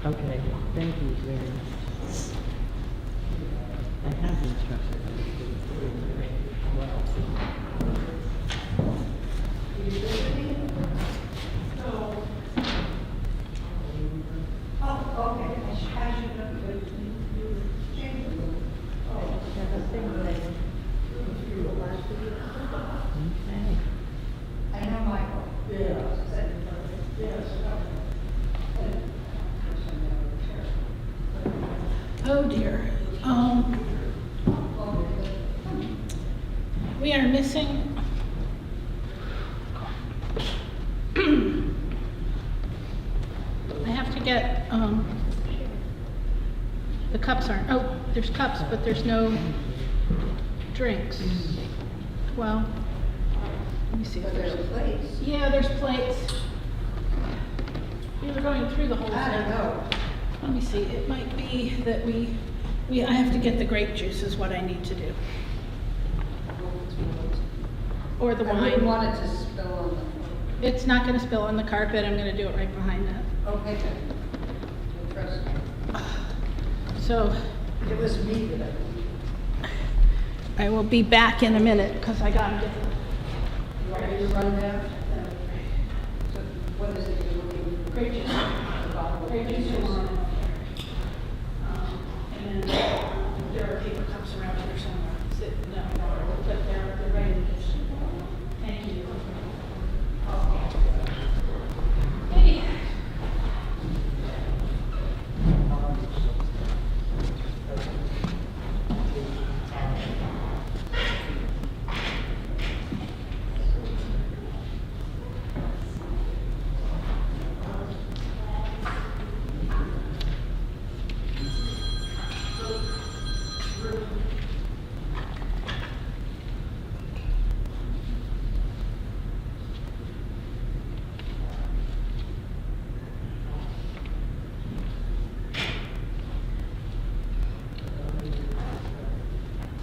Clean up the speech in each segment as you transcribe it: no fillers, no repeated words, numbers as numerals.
Okay, thank you very much. I have instructions. I know Michael. Oh dear. We are missing. I have to get, the cups aren't, oh, there's cups, but there's no drinks. Well, let me see if But there's there's, plates. yeah, there's plates. We were going through the whole thing. I don't know. Let me see, it might be that I have to get the grape juice is what I need to do. Or the I wouldn't wine. want it to spill on the floor. It's not gonna spill on the carpet, I'm gonna do it right behind that. Okay, good. We'll trust you. So It was me that I will be back in a minute, because I gotta get You want me to run down? So what is it you're looking for? grape juice. The bottle of Grape juice juice. and wine. And then there are paper cups around here somewhere. No, but they're ready to dish. Thank you. Hey.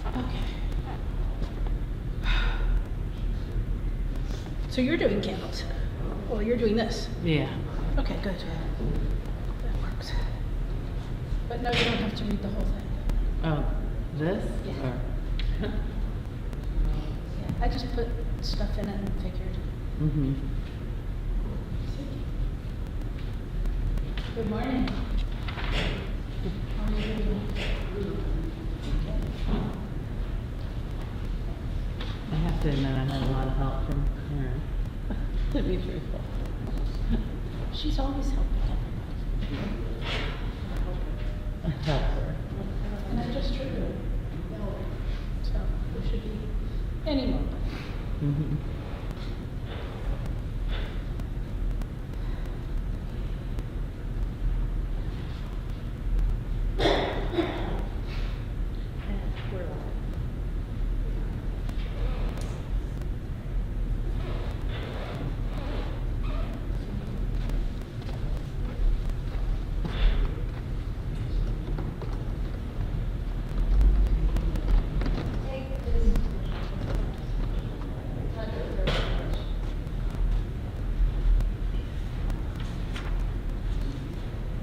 Okay. So you're doing candles. Well, you're doing this. Yeah. Okay, good. That works. But no, you don't have to read the whole thing. Oh, this? Yeah. Or? Yeah, I just put stuff in it and figured. Mm-hmm. Good morning. How are you doing? I have to admit, I had a lot of help from Karen. To be truthful. She's always helping everybody. A helper. And I just triggered it. So we should be any moment. Mm-hmm.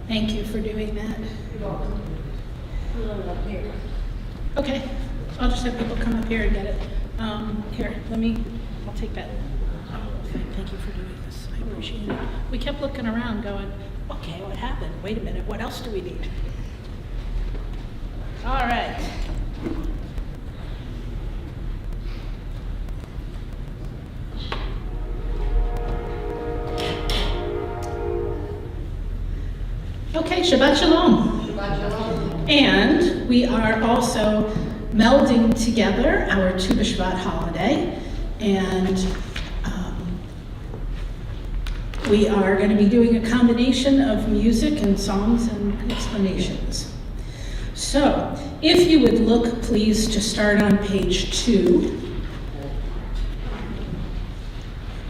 Thank you for doing that. You're welcome. We'll run it up here. Okay, I'll just have people come up here and get it. Here, I'll take that. Thank you for doing this, I appreciate it. We kept looking around going, okay, what happened? Wait a minute, what else do we need? All right. Okay, Shabbat Shalom. Shabbat shalom. And we are also melding together our Tu B'Shvat holiday. And we are going to be doing a combination of music and songs and explanations. So, if you would look, please, to start on page 2.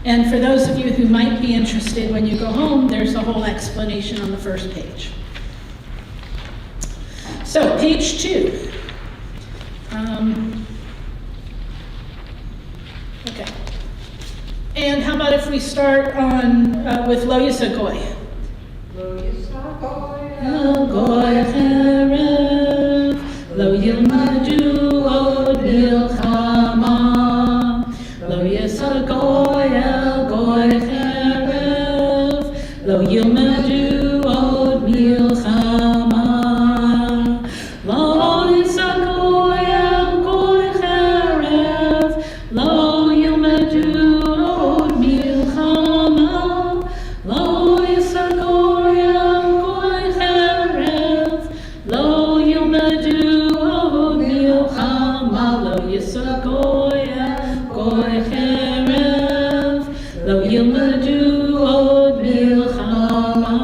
And for those of you who might be interested, when you go home, there's a whole explanation on the first page. So, page 2. Okay. And how about if we start on with Lo Yisagoy? Lo Yisagoy el goy cherev, lo yilmadu od milchama. Lo yisar goy el goy cherev, lo yilmadu od milchama. Lo yisar goy el goy cherev, lo yilmadu od milchama. Lo yisar goy el goy cherev, lo yilmadu od milchama. Lo yisar goy el goy cherev, lo yilmadu od milchama.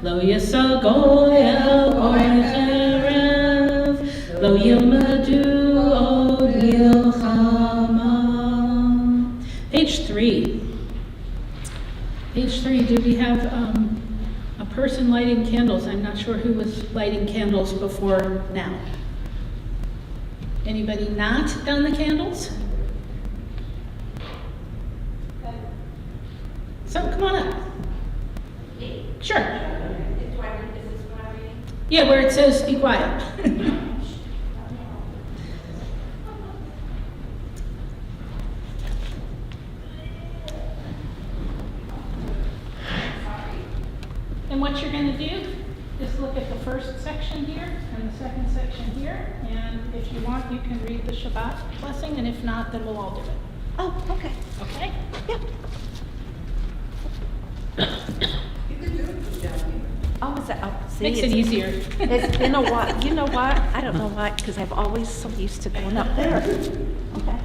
Lo yisar goy el goy cherev, lo yilmadu od milchama. Page 3. Page 3, do we have a person lighting candles? I'm not sure who was lighting candles before now. Anybody not done the candles? So come on up. Sure. Yeah, where it says be quiet. And what you're going to do is look at the first section here and the second section here. And if you want, you can read the Shabbat blessing. And if not, then we'll all do it. Oh, okay. Okay? Yep. You can do it from down here. Oh, is that, oh, see. Makes it easier. It's been a while. You know what? I don't know why, because I've always so used to going up there. Okay.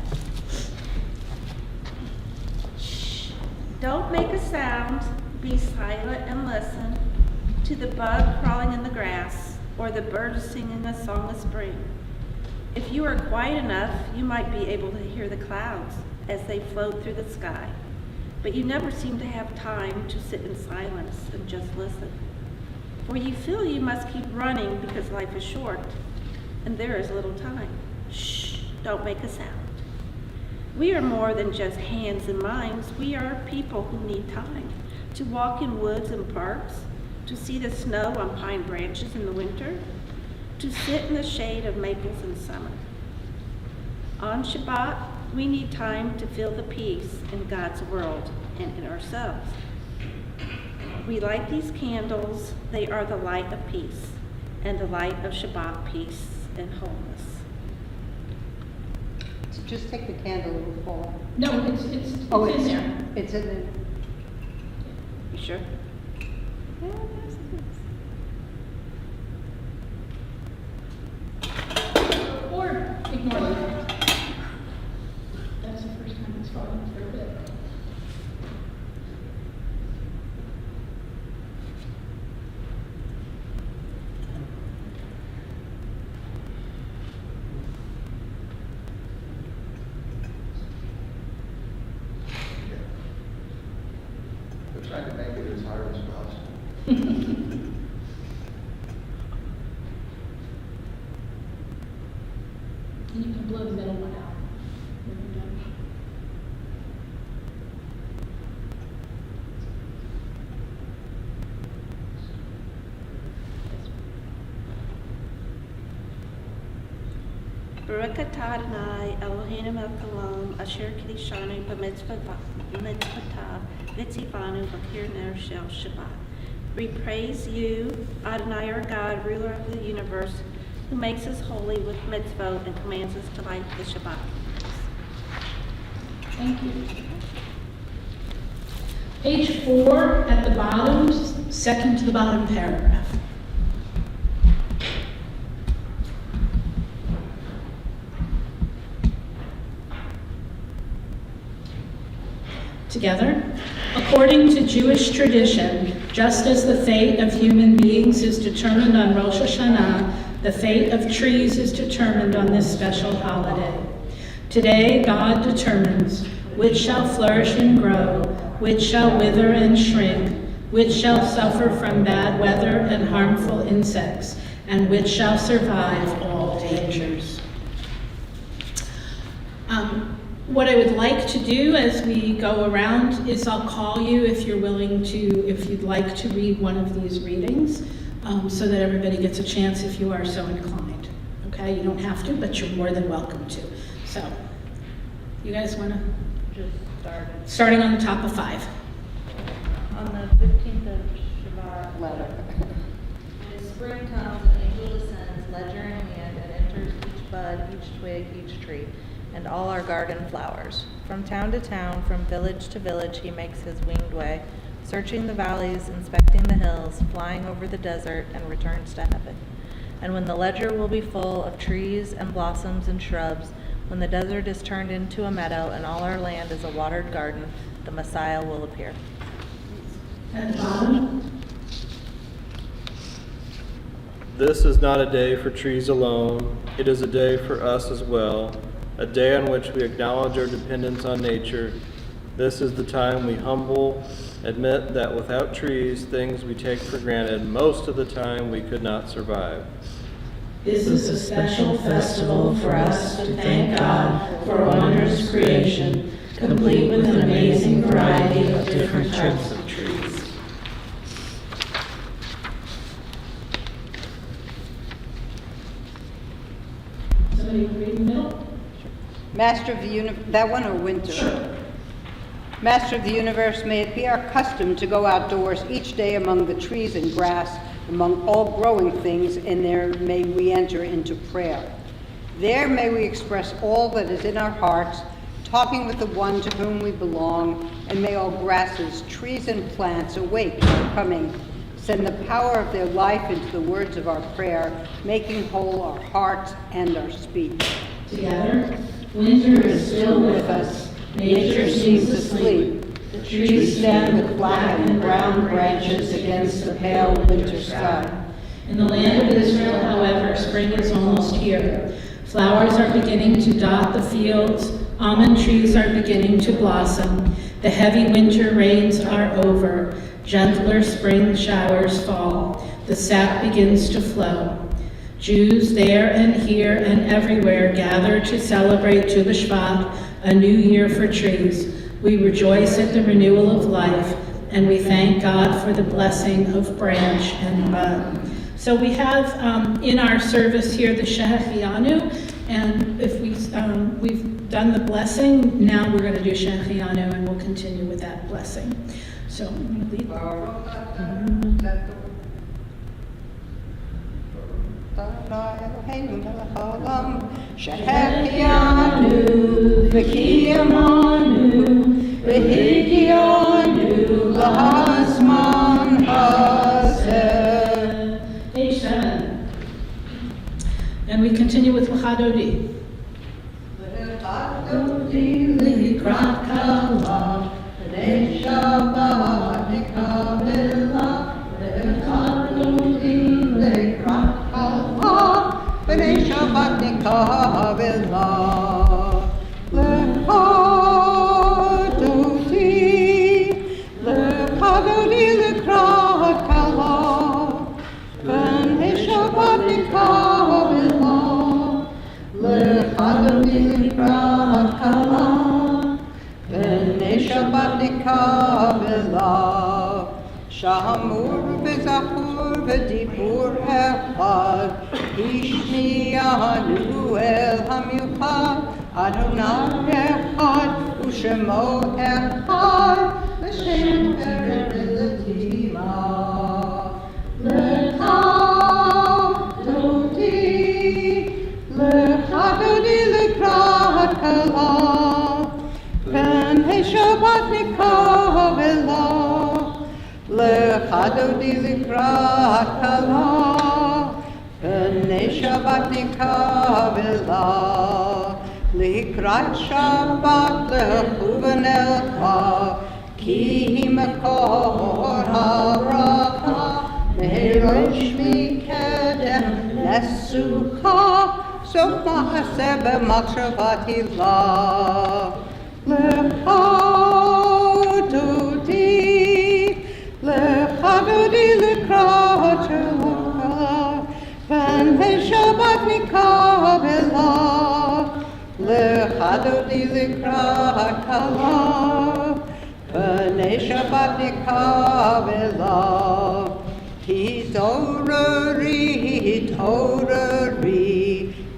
Shh. Don't make a sound. Be silent and listen to the bug crawling in the grass or the bird singing a song of spring. If you are quiet enough, you might be able to hear the clouds as they float through the sky. But you never seem to have time to sit in silence and just listen. For you feel you must keep running because life is short and there is little time. Shh, don't make a sound. We are more than just hands and minds. We are people who need time to walk in woods and parks, to see the snow on pine branches in the winter, to sit in the shade of maples in summer. On Shabbat, we need time to feel the peace in God's world and in ourselves. We light these candles. They are the light of peace and the light of Shabbat peace and wholeness. So just take the candle, it will fall. No, it's in there. It's in there. You sure? Yeah, there's this. Or ignore it. That's the first time it's fallen for a bit. We're trying to make it as hard as possible. And you can blow the middle one out when you're done. Baruch atah Adonai Eloheinu melech haolam asher kiddushanu b'mitzvotav v'tzivanu b'kir ner shel Shabbat. We praise you, Adonai our God, ruler of the universe, who makes us holy with mitzvot and commands us to light the Shabbat. Thank you. Page 4 at the bottom, second to the bottom paragraph. Together, according to Jewish tradition, just as the fate of human beings is determined on Rosh Hashanah, the fate of trees is determined on this special holiday. Today, God determines which shall flourish and grow, which shall wither and shrink, which shall suffer from bad weather and harmful insects, and which shall survive all dangers. What I would like to do as we go around is I'll call you if you're willing to, if you'd like to read one of these readings, so that everybody gets a chance if you are so inclined. Okay, you don't have to, but you're more than welcome to. So, you guys want to? Just started. Starting on the top of 5. On the 15th of Shabbat. Letter. When spring comes, an angel descends, ledger in hand, and enters each bud, each twig, each tree, and all our garden flowers. From town to town, from village to village, he makes his winged way, searching the valleys, inspecting the hills, flying over the desert, and returns to heaven. And when the ledger will be full of trees and blossoms and shrubs, when the desert is turned into a meadow and all our land is a watered garden, the Messiah will appear. At the bottom, This is not a day for trees alone, it is a day for us as well, a day on which we acknowledge our dependence on nature. This is the time we admit that without trees, things we take for granted, most of the time we could not survive. This is a special festival for us to thank God for a wondrous creation, complete with an amazing variety of different types of trees. somebody read in the middle? Master of the universe, that one or winter? Sure. Master of the universe, may it be our custom to go outdoors each day among the trees and grass, among all growing things, and there may we enter into prayer. There may we express all that is in our hearts, talking with the one to whom we belong, and may all grasses, trees, and plants awake and coming, send the power of their life into the words of our prayer, making whole our hearts and our speech. Together, winter is still with us. Nature seems asleep. The trees stand with black and brown branches against the pale winter sky. In the land of Israel, however, spring is almost here. Flowers are beginning to dot the fields. Almond trees are beginning to blossom. The heavy winter rains are over. Gentler spring showers fall. The sap begins to flow. Jews there and here and everywhere gather to celebrate Tu B'Shvat, a new year for trees. We rejoice at the renewal of life, and we thank God for the blessing of branch and bud. So we have in our service here the Shehechianu, and if we've done the blessing, now we're going to do Shehechianu, and we'll continue with that blessing. So I'm going to lead. Shehechianu, v'kiyamanu, v'hikianu, l'hazman hazeh. Page 7. And we continue with L'chadodi. L'chadodi likrat kala, v'nei Shabbat nikavela, l'chadodi likrat kala, v'nei Shabbat nikavela. L'chadodi likrat kala, v'nei Shabbat nikavela. l'chadodi likrat kala, v'nei Shabbat nikavela. Shamur v'zachur v'dibur echad, Hishniyanu el hamiuchad, Adonai echad, U'shemo echad, L'shem v'relatima. L'chadodi l'krat kala, v'nei Shabbat nikavela. L'chadodi l'krat kala, v'nei Shabbat nikavela. L'krat Shabbat l'chu v'nelcha, ki hi makor ha'bracha, merosh mikedem l'sucha, sof ma'aseh b'machshavat hilah. L'chadodi l'krat kala, v'nei Shabbat nikavela. Chadodi likra kala, B'nei Shabbat nikavela. Hitorari,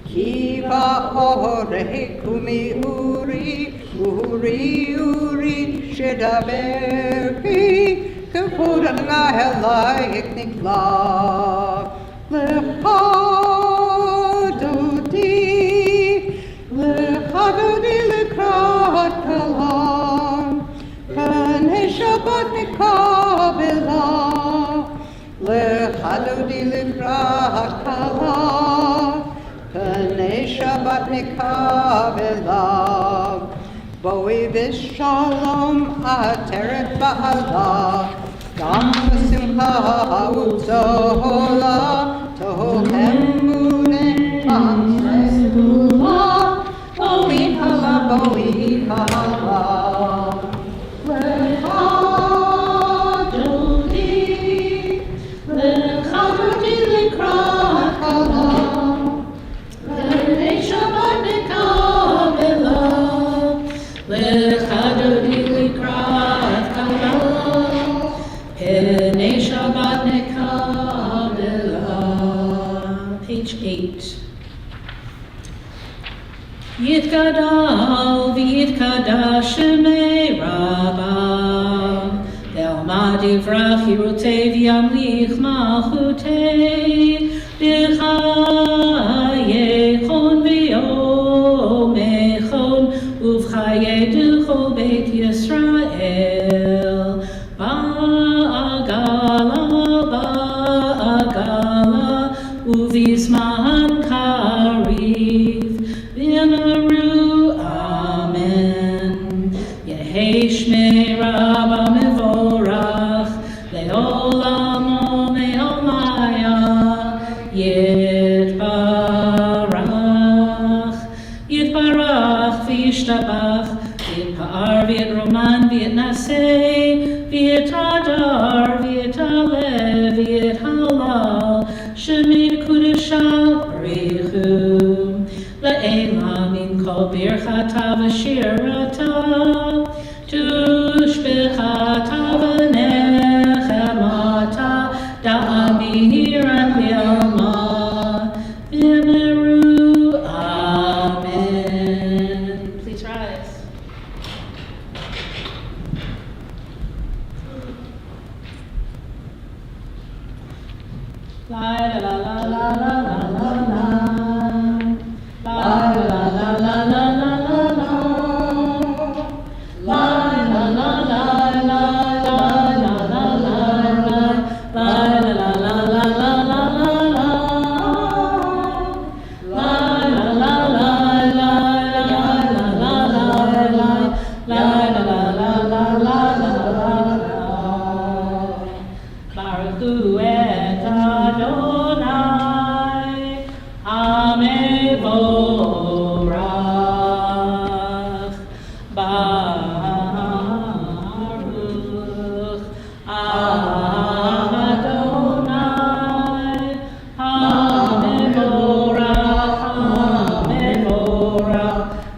Kiva ore kumi uri, shedaberi, kapudanga helayik nikla. Lechadodi lekrat kalam, B'nei Shabbat nikavela. Lechadodi lekrat kalam, B'nei Shabbat nikavela. Boi v'shalom ateret ba'ala, Gam v'simcha u'tohola, Tohem u'nen v'amsehula, Boi hala, boi hala. Lechadodi lekrat kalam, B'nei Shabbat nikavela. Lechadodi likrat kalam, B'nei Shabbat nikavela. Page 8. Yitgadal v'yitkadash shemei Rabbah, Ve'almad yivrach yirutei v'yamlich malchutei, B'chayechon v'yomechon, Uv'chayei d'chol beit Yisrael. Ba'agala, uv'zman kariv, V'yamaru amen. Yehei shmei Rabbah mevorach, le'olamo me'omaya, Yitbarach v'yishtabach, V'yitpa'ar v'yitroman v'yitnasei, V'yitadar v'yitaleh v'yithalal, Shemei kudusha b'richu, Le'ela min kol birchata v'shirata, Tushbechata v'nechemata, Da'amiran v'yalma, V'yamaru amen. Please rise. La la la la la la la la. La la la la la la la la. La la la la la la la la la. La la la la la la la la. La la la la la la la. La la la la la la la. Baruch Hu et Adonai, Hamevorach. Baruch Adonai, Hamevorach, Hamevorach,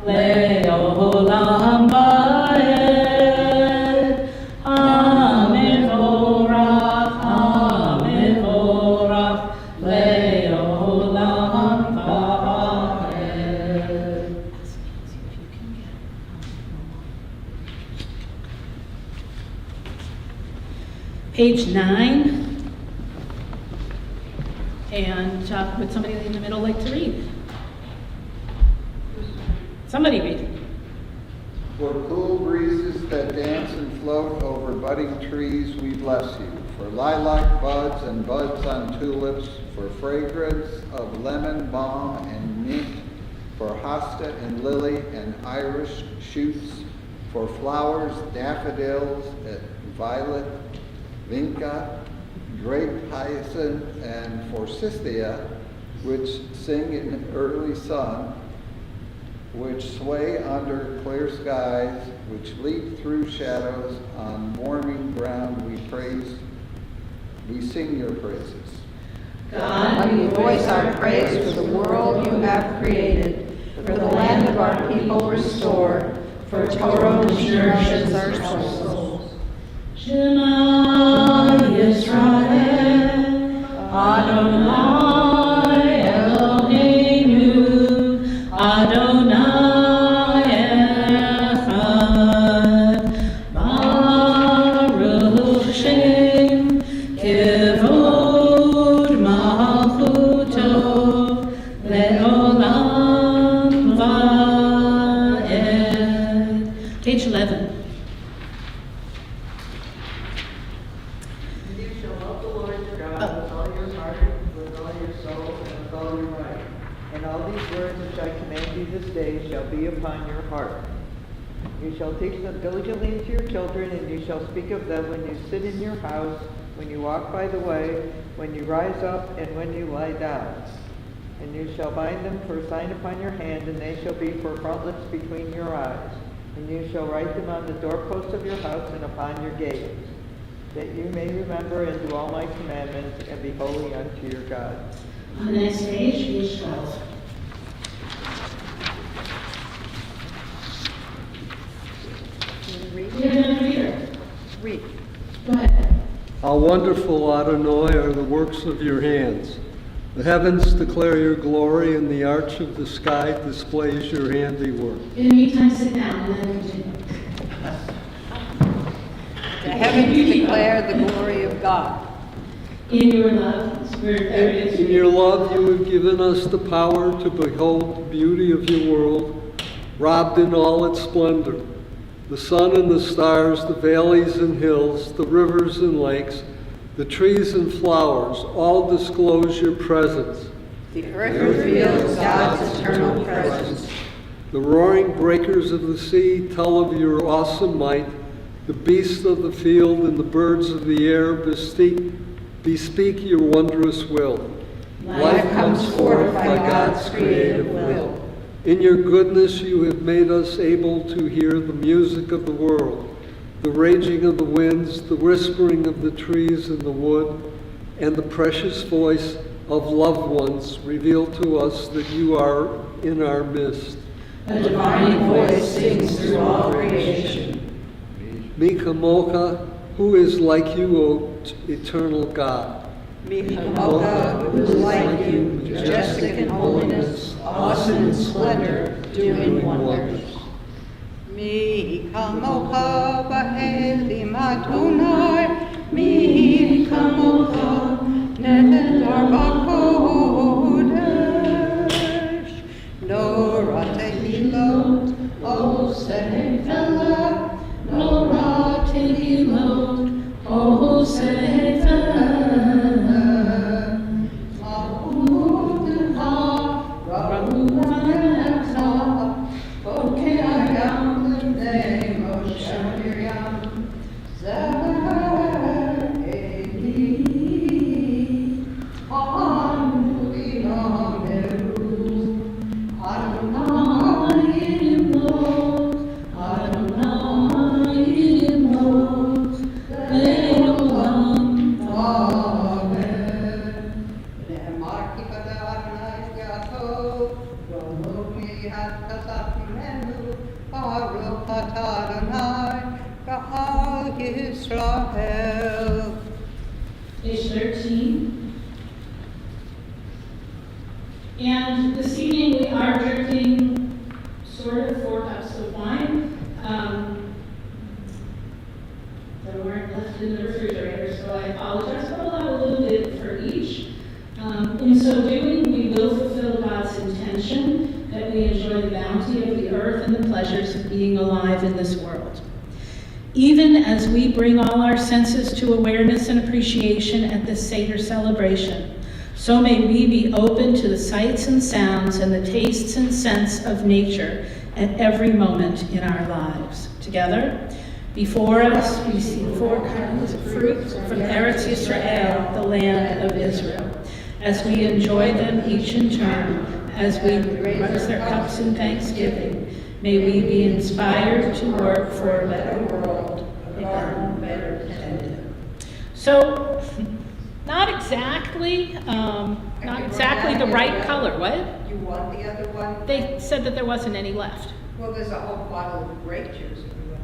Le'olam Va'ed. Hamevorach, Hamevorach, Le'olam Va'ed. Page 9. And would somebody in the middle like to read? Somebody read. For cool breezes that dance and float over budding trees, we bless you. For lilac buds and buds on tulips, for fragrance of lemon balm and mint, for hosta and lily and iris shoots, for flowers, daffodils, violet, vinca, grape hyacinth, and forsythia, which sing in early sun, which sway under clear skies, which leap through shadows on warming ground. We sing your praises. God, we voice our praise for the world you have created, For the land of our people restore, for Torah which nourishes our souls. Shema Yisrael, Adonai Eloheinu, Adonai Echad, Baruch Shem, Kivod Malchuto, Le'olam Va'ed. Page 11. And you shall love the Lord your God with all your heart, with all your soul, and with all your might. And all these words which I command you this day shall be upon your heart. You shall teach them diligently to your children, and you shall speak of them when you sit in your house, when you walk by the way, when you rise up, and when you lie down. And you shall bind them for a sign upon your hand, and they shall be for frontlets between your eyes. And you shall write them on the doorposts of your house and upon your gates, that you may remember and do all my commandments, and be holy unto your God. On the next page, page 12. We have another reader. Read. Go ahead. How wonderful, Adonai, are the works of your hands. The heavens declare your glory, and the arch of the sky displays your handiwork. In the meantime, sit down and then continue. The heavens declare the glory of God. In your love, Spirit, In your love, you have given us the power to behold the beauty of your world, robed in all its splendor. The sun and the stars, the valleys and hills, the rivers and lakes, the trees and flowers, all disclose your presence. The earth reveals God's eternal presence. The roaring breakers of the sea tell of your awesome might. The beasts of the field and the birds of the air bespeak your wondrous will. Life comes forth by God's creative will. In your goodness you have made us able to hear the music of the world, the raging of the winds, the whispering of the trees in the wood, and the precious voice of loved ones reveal to us that you are in our midst. A divine voice sings through all creation. Mika Mocha, who is like you, O eternal God? Mikamoka, who is like you, majestic in holiness, awesome in splendor, doing wonders. Mikamoka, Bahelim Adonai, Mikamoka, Nedar Bakodesh, Nora Tehilot, O Sehevela, Nora Tehilot, O Sehevela. Page 13. And this evening we are drinking sort of 4 cups of wine that weren't left in the refrigerator, so I apologize, but we'll have a little bit for each. In so doing, we will fulfill God's intention that we enjoy the bounty of the earth and the pleasures of being alive in this world. Even as we bring all our senses to awareness and appreciation at this Seder celebration, so may we be open to the sights and sounds and the tastes and scents of nature at every moment in our lives. Together, before us we see 4 kinds of fruit from Eretz Yisrael, the land of Israel. As we enjoy them each in turn, as we raise their cups in thanksgiving, may we be inspired to work for a better world, a garden better tended. So, not exactly Not exactly the right color, what? You want the other one? They said that there wasn't any left. Well, there's a whole bottle of grape juice.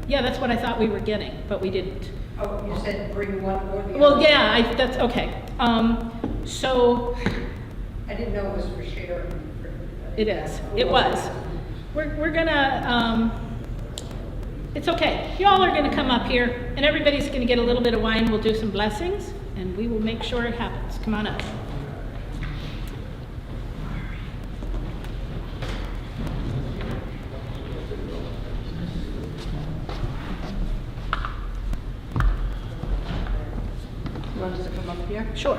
Yeah, that's what I thought we were getting, but we didn't. Oh, you said bring one or the other? Well, yeah, that's, okay. So, I didn't know it was for sharing. it is, it was. We're gonna, it's okay. Y'all are gonna come up here, and everybody's gonna get a little bit of wine. We'll do some blessings, and we will make sure it happens. Come on up. You want us to come up here? Sure.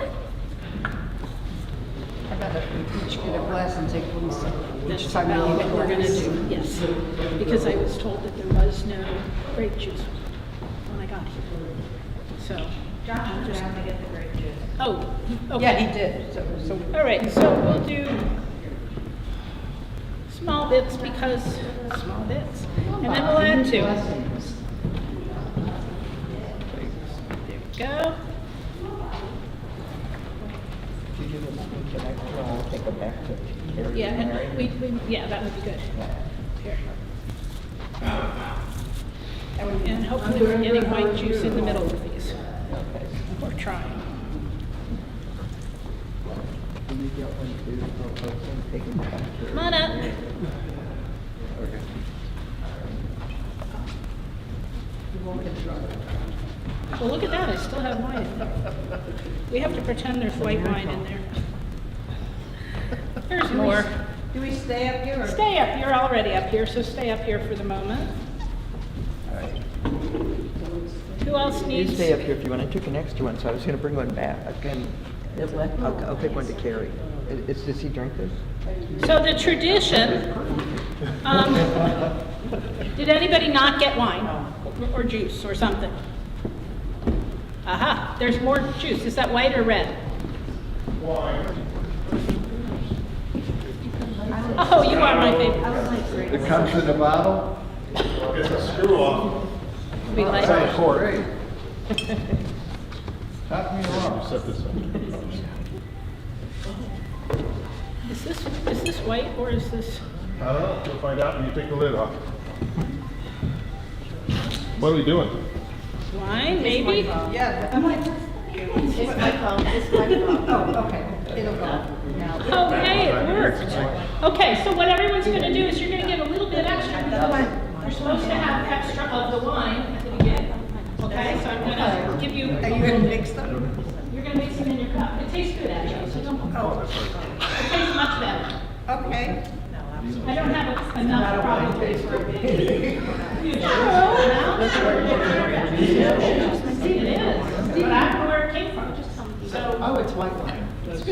How about if we each get a glass and take one sip? That's about what we're gonna do, yes. Because I was told that there was no grape juice when I got here. So, I'll just. to get the grape juice. Oh, okay. Yeah, he did. So All right, so we'll do small bits because small bits. And then we'll add two. There we go. Yeah, and yeah, that would be good. Here. And hopefully we're getting white juice in the middle of these. We're trying. Come on up. Well, look at that, I still have wine in there. We have to pretend there's white wine in there. There's more. do we stay up here or? Stay up, you're already up here, so stay up here for the moment. Who else You needs? stay up here if you want. I took an extra one, so I was gonna bring one back. I'll take one to carry. Does he drink this? So the tradition, did anybody not get wine or juice or something? Aha, there's more juice. Is that white or red? Oh, you are my favorite. It comes in a bottle? It's a screw off. We like It's a it. quart. Top me off. Set this up. Is this white or is this? I don't know, we'll find out when you take the lid off. What are we doing? Wine, maybe? Yeah. It's my phone. Oh, okay. It'll go. Oh, hey, it worked. Okay, so what everyone's gonna do is you're gonna get a little bit extra. You're supposed to have extra of the wine at the beginning. Okay, so I'm gonna give you. Are you gonna mix them? You're gonna mix them in your cup. It tastes good actually, so don't. It tastes much better. Okay. I don't have enough probably for a big. It is, but I don't know where it came from. So, Oh, it's white wine.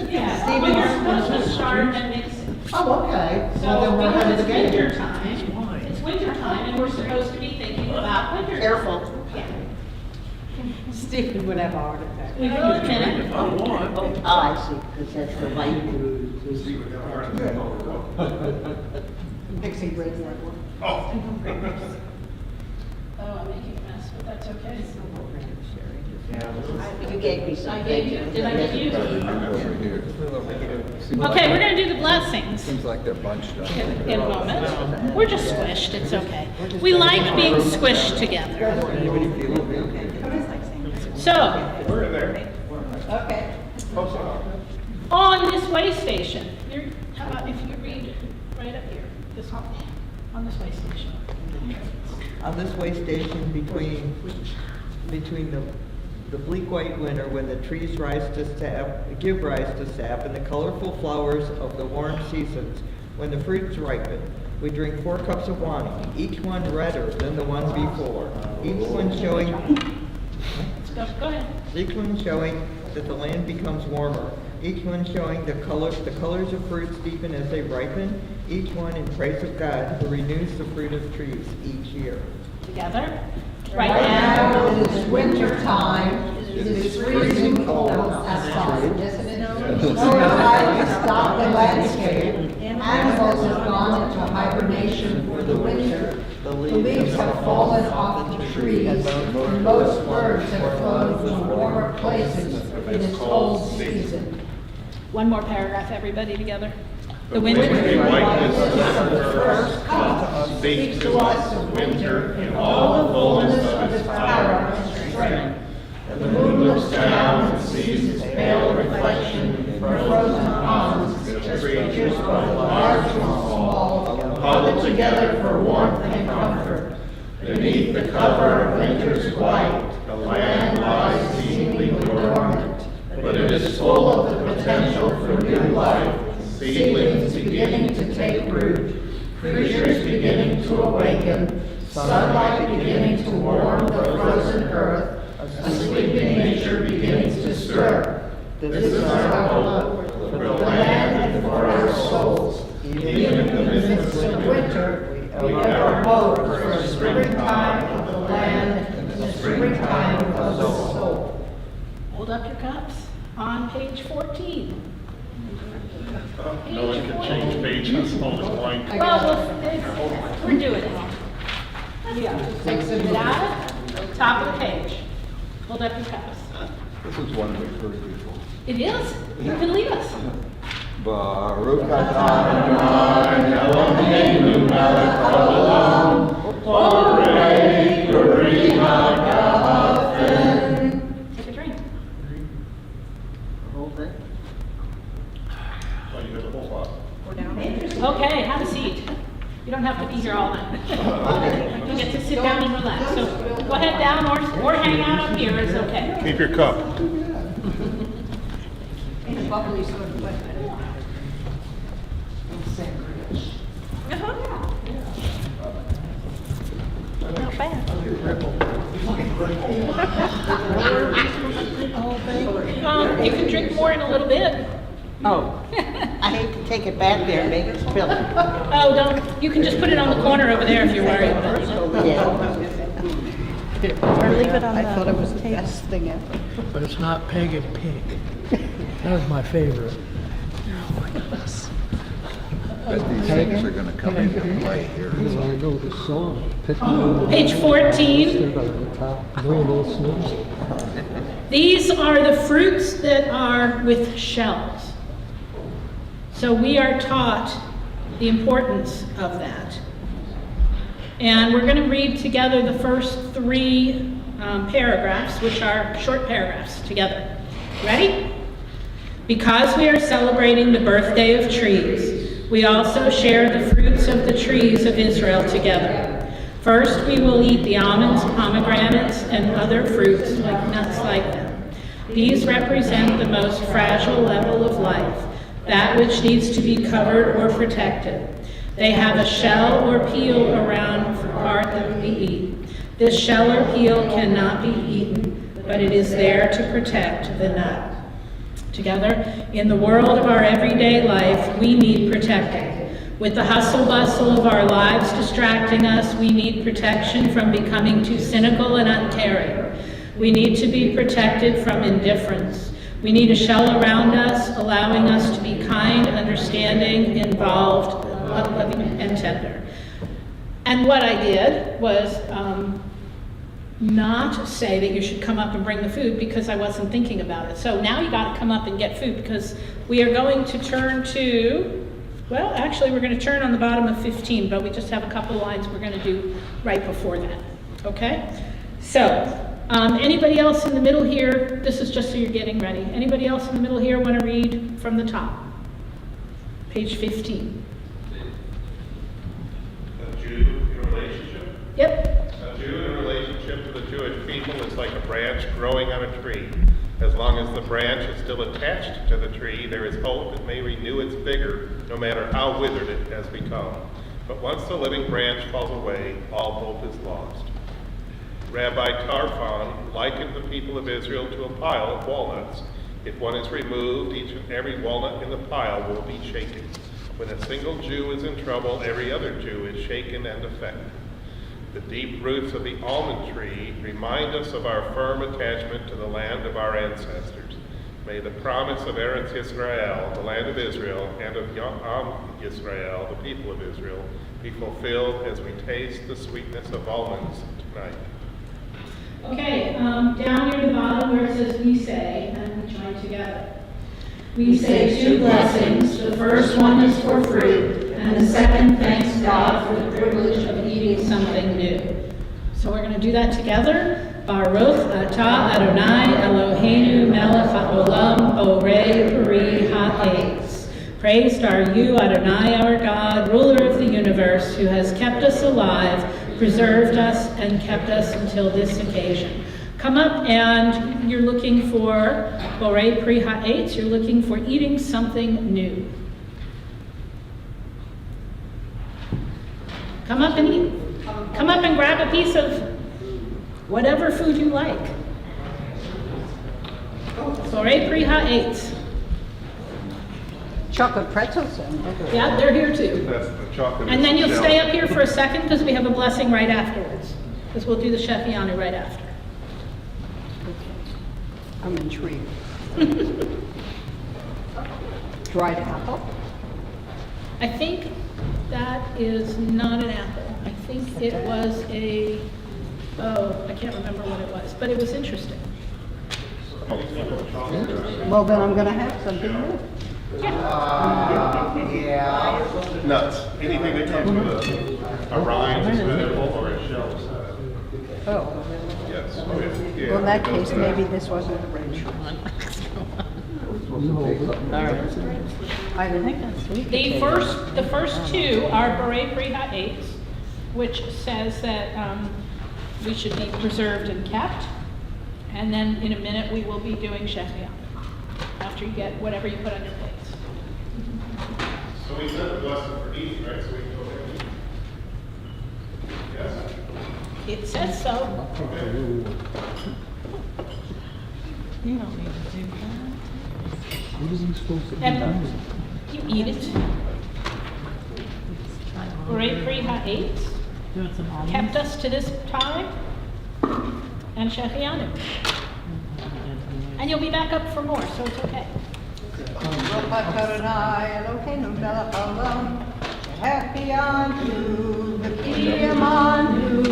yeah, so you're supposed to start and mix it. Oh, okay. So because it's winter time, it's winter time and we're supposed to be thinking about winter. Careful. Yeah. Stephen would have a heart attack. We will in a minute. Oh, I see, because that's the light. Mixing bread like one. Oh, I'm making a mess, but that's okay. You gave me some. I gave you, did I give you? Over here. Okay, we're gonna do the blessings Seems like they're bunched up. in a moment. We're just squished, it's okay. We like being squished together. So, We're in there. Okay. on this way station, how about if you read right up here, this one, on this way station. On this way station between the bleak white winter when the trees give rise to sap and the colorful flowers of the warm seasons when the fruits ripen, we drink 4 cups of wine, each one redder than the one before, each one showing Go ahead. each one showing that the land becomes warmer, each one showing the colors of fruits deepen as they ripen, each one in praise of God who renews the fruit of trees each year. Together. Right now, it is winter time, it is freezing cold outside. Snow has stopped the landscape, animals have gone into hibernation for the winter. The leaves have fallen off the trees, and most birds have flown to warmer places in this cold season. One more paragraph, everybody together. The wintry winter. whiteness of the first come speaks to us of winter in all the fullness of its power and strength. And the moon looks down and sees its pale reflection in frozen ponds, its creatures both large and small, huddled together for warmth and comfort. Beneath the cover of winter's white, the land lies seemingly dormant, but it is full of the potential for new life. Seedlings beginning to take root, creatures beginning to awaken, sunlight beginning to warm the frozen earth, a sleeping nature begins to stir. This is our hope for the land and for our souls. Even in the midst of winter, we ever hope for a springtime of the land and a springtime of the soul. Hold up your cups on page 14. No one can change pages, hold it blank. We're doing it. Yeah, take some of it out, top of the page. Hold up your cups. This is one we've heard before. It is? You can lead us. Baruch atah Adonai Eloheinu melech haolam, borei puri hagafen. Take a drink. Whole thing? Well, you got the whole lot. Okay, have a seat. You don't have to be here all night. You get to sit down and relax. So go ahead down or hang out up here, it's okay. Keep your cup. Bubbly sort of way. Not bad. You can drink more in a little bit. Oh, I hate to take it back there and make it spill it. Oh, don't, you can just put it on the corner over there if you're worried. but- Yeah. Or leave it on I thought it was the table. best thing ever. But it's not Peg and Pig. That was my favorite. Bet these things are gonna come into play here. I know the song. Picking Page 14. Stood on the top, no little snows. These are the fruits that are with shells. So we are taught the importance of that. And we're going to read together the first three paragraphs, which are short paragraphs together. Ready? Because we are celebrating the birthday of trees, we also share the fruits of the trees of Israel together. First, we will eat the almonds, pomegranates, and other fruits like nuts like them. These represent the most fragile level of life, that which needs to be covered or protected. They have a shell or peel around the part that we eat. This shell or peel cannot be eaten, but it is there to protect the nut. Together, in the world of our everyday life, we need protecting. With the hustle bustle of our lives distracting us, we need protection from becoming too cynical and uncaring. We need to be protected from indifference. We need a shell around us, allowing us to be kind, understanding, involved, loving, and tender. And what I did was not say that you should come up and bring the food because I wasn't thinking about it. So now you got to come up and get food because we are going to turn to, well, actually we're going to turn on the bottom of 15, but we just have a couple lines we're going to do right before that. Okay? So, anybody else in the middle here, this is just so you're getting ready. Anybody else in the middle here want to read from the top? Page 15. A Jew in a relationship? Yep. A Jew in a relationship to the Jewish people is like a branch growing on a tree. As long as the branch is still attached to the tree, there is hope it may renew its vigor, no matter how withered it has become. But once the living branch falls away, all hope is lost. Rabbi Tarfon likened the people of Israel to a pile of walnuts. If one is removed, each and every walnut in the pile will be shaken. When a single Jew is in trouble, every other Jew is shaken and affected. The deep roots of the almond tree remind us of our firm attachment to the land of our ancestors. May the promise of Eretz Yisrael, the land of Israel, and of Am Yisrael, the people of Israel, be fulfilled as we taste the sweetness of almonds tonight. Okay, down near the bottom where it says we say, and we join together. We say two blessings. The first one is for fruit, and the second thanks God for the privilege of eating something new. So we're going to do that together. Baruch atah Adonai Eloheinu melech haolam borei peri ha'etz. Praised are you, Adonai, our God, ruler of the universe, who has kept us alive, preserved us, and kept us until this occasion. Come up, and you're looking for borei peri ha'etz. You're looking for eating something new. Come up and eat. Come up and grab a piece of whatever food you like. Borei peri ha'etz. Chocolate pretzels. Yeah, they're here too. That's the chocolate. And then you'll stay up here for a second because we have a blessing right afterwards. Because we'll do the Shefianu right after. I'm intrigued. Dried apple? I think that is not an apple. I think it was I can't remember what it was, but it was interesting. Well, then I'm going to have something new. Nuts. Anything that comes with a rind is edible or a shell. Oh. Yes. Oh, yeah. Well, in that case, maybe this wasn't the rich one. I didn't think that's sweet. The first two are borei peri ha'etz, which says that we should be preserved and kept. And then in a minute, we will be doing Shefianu after you get whatever you put on your plates. So we said the blessing for eating, right? So we can go there and eat. Yes? It says so. You don't need to do that. What are we supposed to do? And you eat it. Borei peri ha'etz Doing some almonds? kept us to this time, and Shefianu. And you'll be back up for more, so it's okay. Baruch Adonai Eloheinu melech haolam, Shefianu, v'kiyamanu,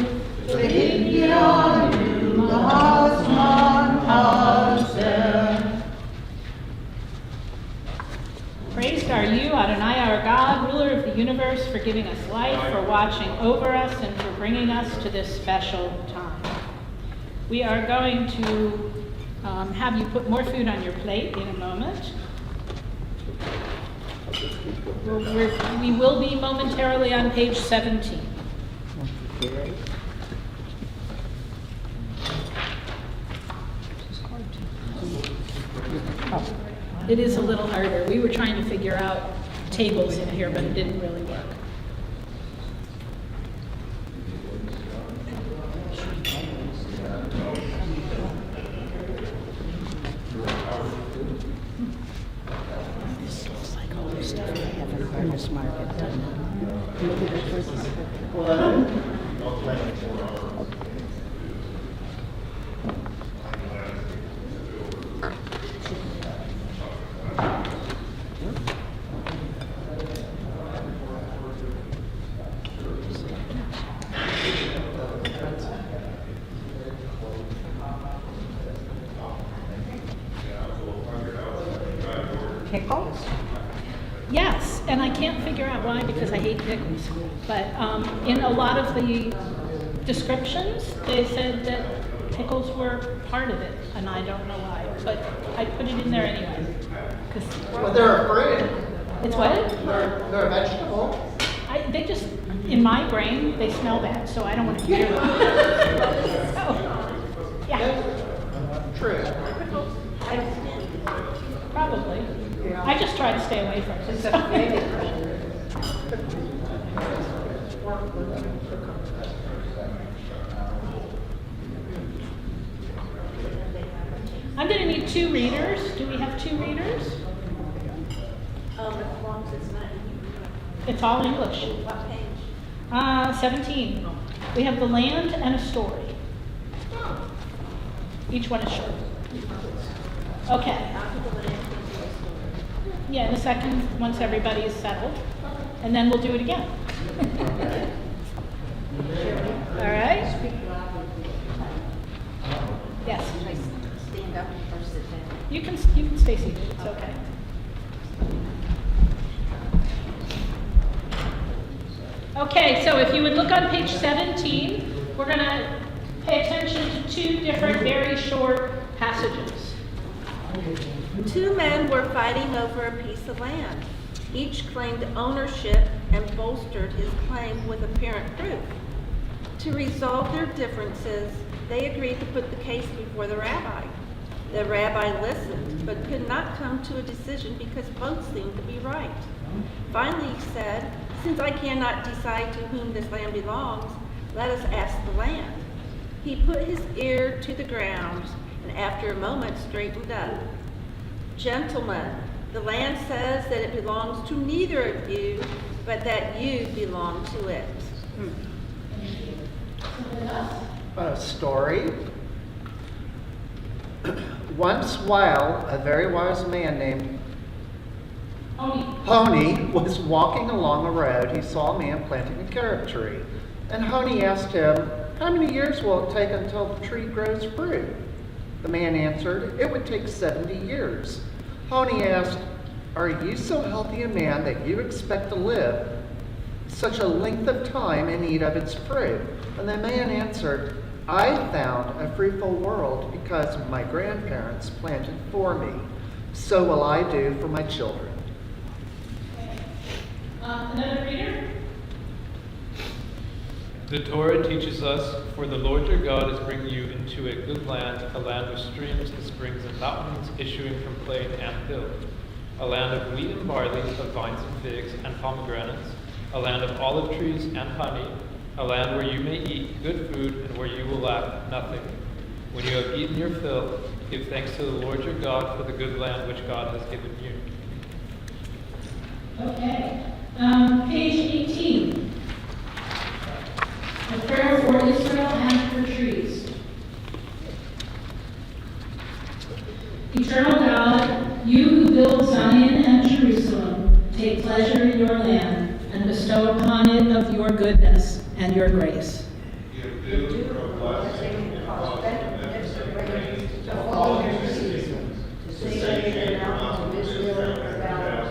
v'higyanu, l'hazman hazeh. Praised are you, Adonai, our God, ruler of the universe, for giving us life, for watching over us, and for bringing us to this special time. We are going to have you put more food on your plate in a moment. We will be momentarily on page 17. It is a little harder. We were trying to figure out tables in here, but it didn't really work. This looks like all the stuff I have in farmer's market done. Pickles? Yes, and I can't figure out why because I hate pickles. But in a lot of the descriptions, they said that pickles were part of it, and I don't know why. But I put it in there anyway. But they're a fruit. It's what? They're a vegetable. They just, in my brain, they smell bad, so I don't want to hear them. So, yeah, True. probably. I just try to stay away from it. So. I'm going to need 2 readers. Do we have 2 readers? As long as it's not. It's all English. What page? 17. We have the land and a story. Each one is short. Okay. Yeah, in a second, once everybody is settled, and then we'll do it again. All right? Yes. Stand up or sit down? You can stay seated. It's okay. look on page 17, we're going to pay attention to two different very short passages. 2 men were fighting over a piece of land. Each claimed ownership and bolstered his claim with apparent proof. To resolve their differences, they agreed to put the case before the rabbi. The rabbi listened, but could not come to a decision because both seemed to be right. Finally he said, "Since I cannot decide to whom this land belongs, let us ask the land." He put his ear to the ground, and after a moment straightened up. "Gentlemen, the land says that it belongs to neither of you, but that you belong to it." A story. Once while a very wise man named Honi was walking along a road, he saw a man planting a carob tree. And Honi asked him, "How many years will it take until the tree grows fruit?" The man answered, "It would take 70 years. Honi asked, "Are you so healthy a man that you expect to live such a length of time and eat of its fruit?" And the man answered, "I found a fruitful world because my grandparents planted for me. So will I do for my children." Another reader? The Torah teaches us, "For the Lord your God is bringing you into a good land, a land with streams and springs and mountains issuing from plain and hill, a land of wheat and barley, of vines and figs and pomegranates, a land of olive trees and honey, a land where you may eat good food and where you will lack nothing. When you have eaten your fill, give thanks to the Lord your God for the good land which God has given you." Okay. Page 18. A prayer for Israel and for trees. Eternal God, you who build Zion and Jerusalem, take pleasure in your land and bestow upon it of your goodness and your grace. Give dew your blessing and cause benefits and rains to fall in your seasons, to satiate the mountains of Israel and their valleys,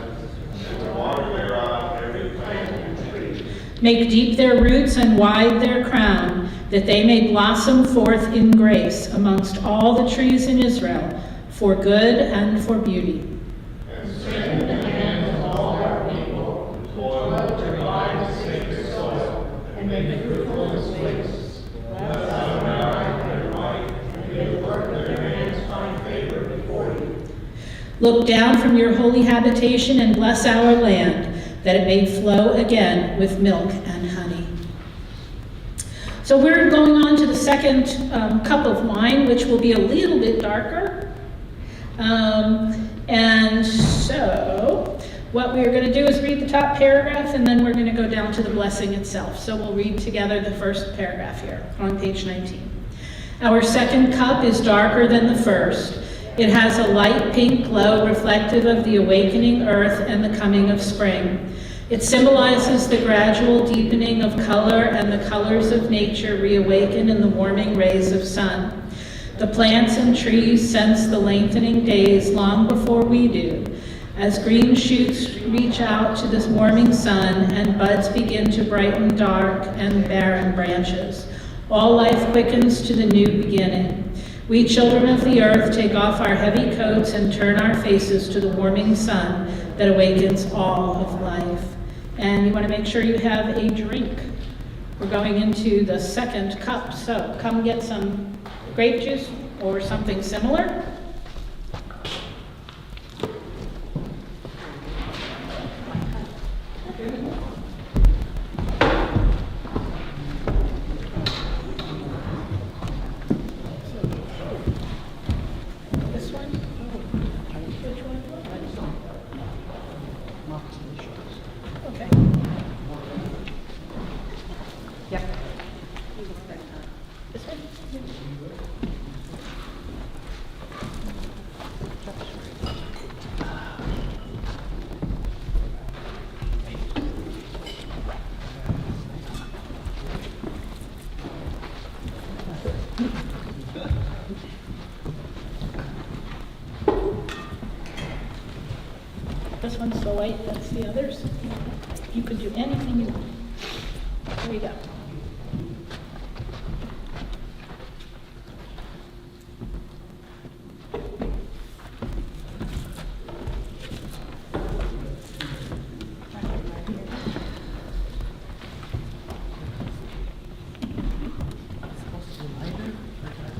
and to water thereof every plant and tree. Make deep their roots and wide their crown, that they may blossom forth in grace amongst all the trees in Israel, for good and for beauty. And strengthen the hands of all our people, who toil to revive the sacred soil, and make it fruitful in its wastes. Let them honor their might, and may the work of their hands find favor before you. Look down from your holy habitation and bless our land, that it may flow again with milk and honey. So we're going on to the second cup of wine, which will be a little bit darker. And so what we're going to do is read the top paragraph, and then we're going to go down to the blessing itself. So we'll read together the first paragraph here on page 19. Our second cup is darker than the first. It has a light pink glow reflective of the awakening earth and the coming of spring. It symbolizes the gradual deepening of color and the colors of nature reawaken in the warming rays of sun. The plants and trees sense the lengthening days long before we do, as green shoots reach out to this warming sun and buds begin to brighten dark and barren branches. All life quickens to the new beginning. We children of the earth take off our heavy coats and turn our faces to the warming sun that awakens all of life. And you want to make sure you have a drink. We're going into the second cup, so come get some grape juice or something similar. This one? Which one? Okay. Yep. This one? This one's the white, that's the others. You could do anything you want. Here we go.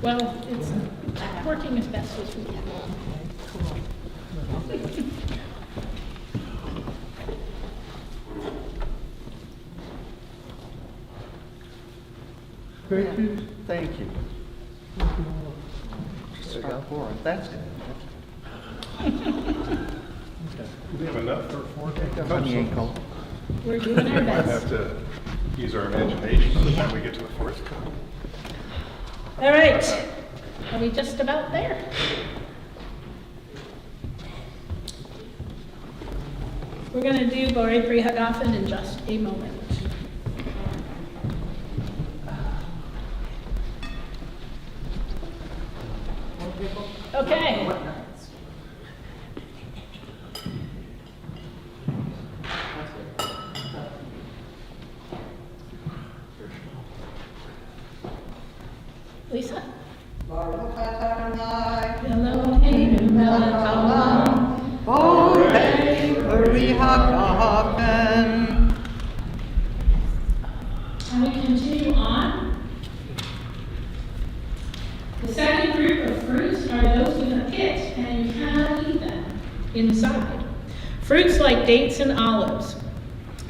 Well, it's working as best as we can. Thank you. Thank you. Just about four. That's good. Do we have enough for 4 That's on the ankle. We're doing our We might have best. to use our imagination by the time we get to the 4th cup. All right, are we just about there? We're going to do Bore Pri Hagafen in just a moment. Okay. Lisa? Baruch atah Adonai, Eloheinu melech haolam, Borei Pri Hagafen. And we continue on. The second group of fruits are those with a pit, and you cannot eat them inside. Fruits like dates and olives.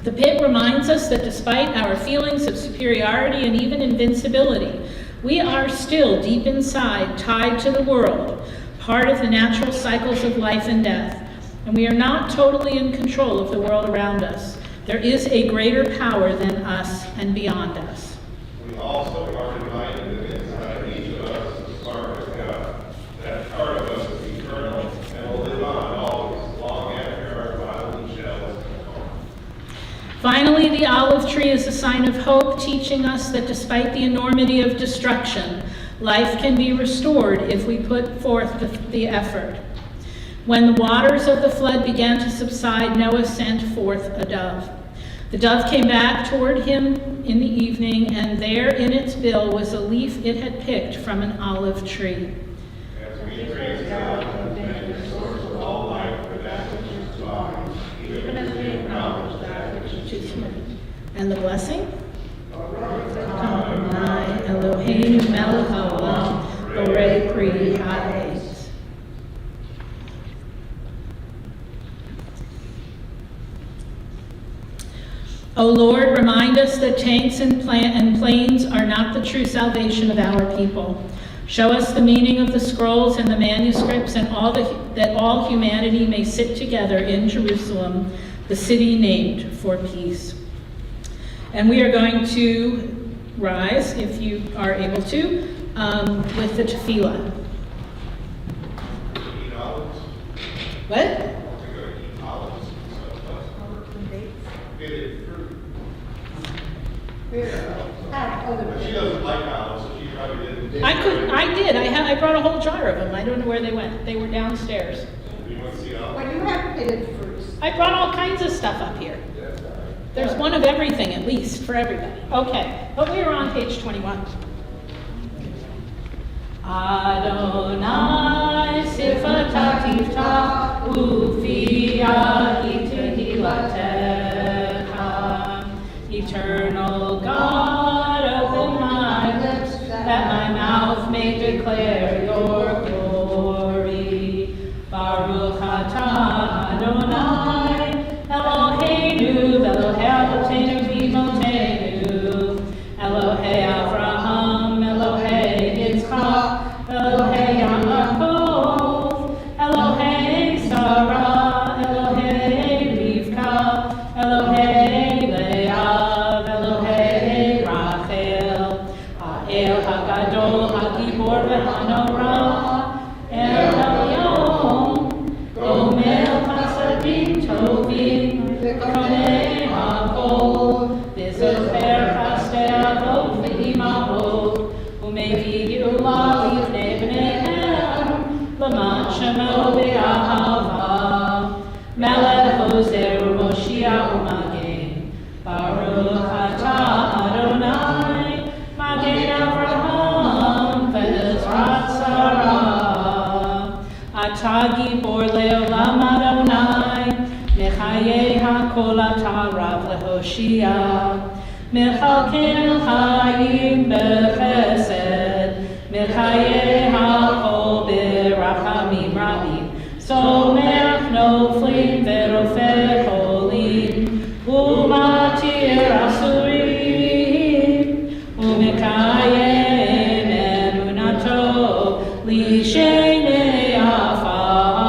The pit reminds us that despite our feelings of superiority and even invincibility, we are still deep inside tied to the world, part of the natural cycles of life and death, and we are not totally in control of the world around us. There is a greater power than us and beyond us. We also are reminded that inside each of us is a spark of God. That part of us is eternal and will live on always, long after our bodily shells are gone. Finally, the olive tree is a sign of hope, teaching us that despite the enormity of destruction, life can be restored if we put forth the effort. When the waters of the flood began to subside, Noah sent forth a dove. The dove came back toward him in the evening, and there in its bill was a leaf it had picked from an olive tree. As we praise God and the source of all life for that which is divine, even as we acknowledge that which is human. And the blessing? Adonai Eloheinu melech haolam, borei pri ha'etz. O Lord, remind us that tanks and planes are not the true salvation of our people. Show us the meaning of the scrolls and the manuscripts, and that all humanity may sit together in Jerusalem, the city named for peace. And we are going to rise, if you are able to, with the tefillah. Eat olives. What? We're going to eat olives. Fruit. But she doesn't like olives, so she probably didn't. I brought a whole jar of them. I don't know where they went. They were downstairs. You want to see olives? Well, you have pitted fruits. I brought all kinds of stuff up here. There's one of everything, at least, for everybody. Okay, but we are on page 21. Adonai sifata tifta ufia itehilatecha. Eternal God, open my lips, that my mouth may declare your glory. Baruch atah Adonai, Eloheinu, Elohei Avotenu v'Imotenu, Elohei Avraham, Elohei Yitzchak, Elohei Yaakov, Elohei Sarah, Elohei Rivka, Elohei Leah, Elohei Rachel, Ha'el HaGadol, HaGibor v'Hanorah, El Elyon, Gomel Chasadim Tovim, V'konei HaKol, V'zocher Chastei Avot V'imahot, U'mevii Geula L'ifnei Bneihem, L'man Shemo B'Ahava, Melech Ozer U'Moshiach U'Magen, Baruch atah Adonai, Magen Avraham V'Ezrat Sarah. Atah Gibor Le'olam Adonai, Mechayei HaKol atah Rav Lehoshia, Mechalkel Chaim B'Chesed, Umechaye ha'kol berachamim rabim. Someach noflim verofeh cholim. Umatir asurim. Umekayem emunato lishenei afar.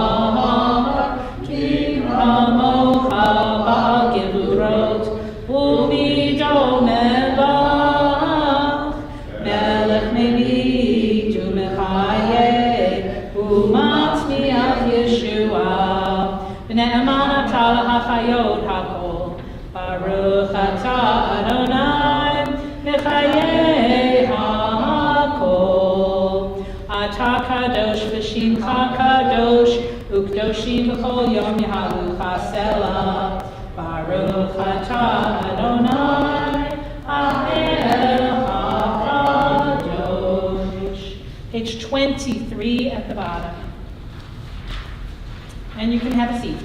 Ki ramocha ba'al gevurot. Umido melech. Melech me'mid umechaye. Umatzmiach Yeshua. V'ne'eman ata l'hachayot hakol. Baruch atah Adonai, mechaye ha'kol. Atah kadosh v'shimcha kadosh, u'kdoshim b'chol yom yahalu chasela. Baruch atah Adonai, ha'el ha'kadosh. Page 23 at the bottom. And you can have a seat.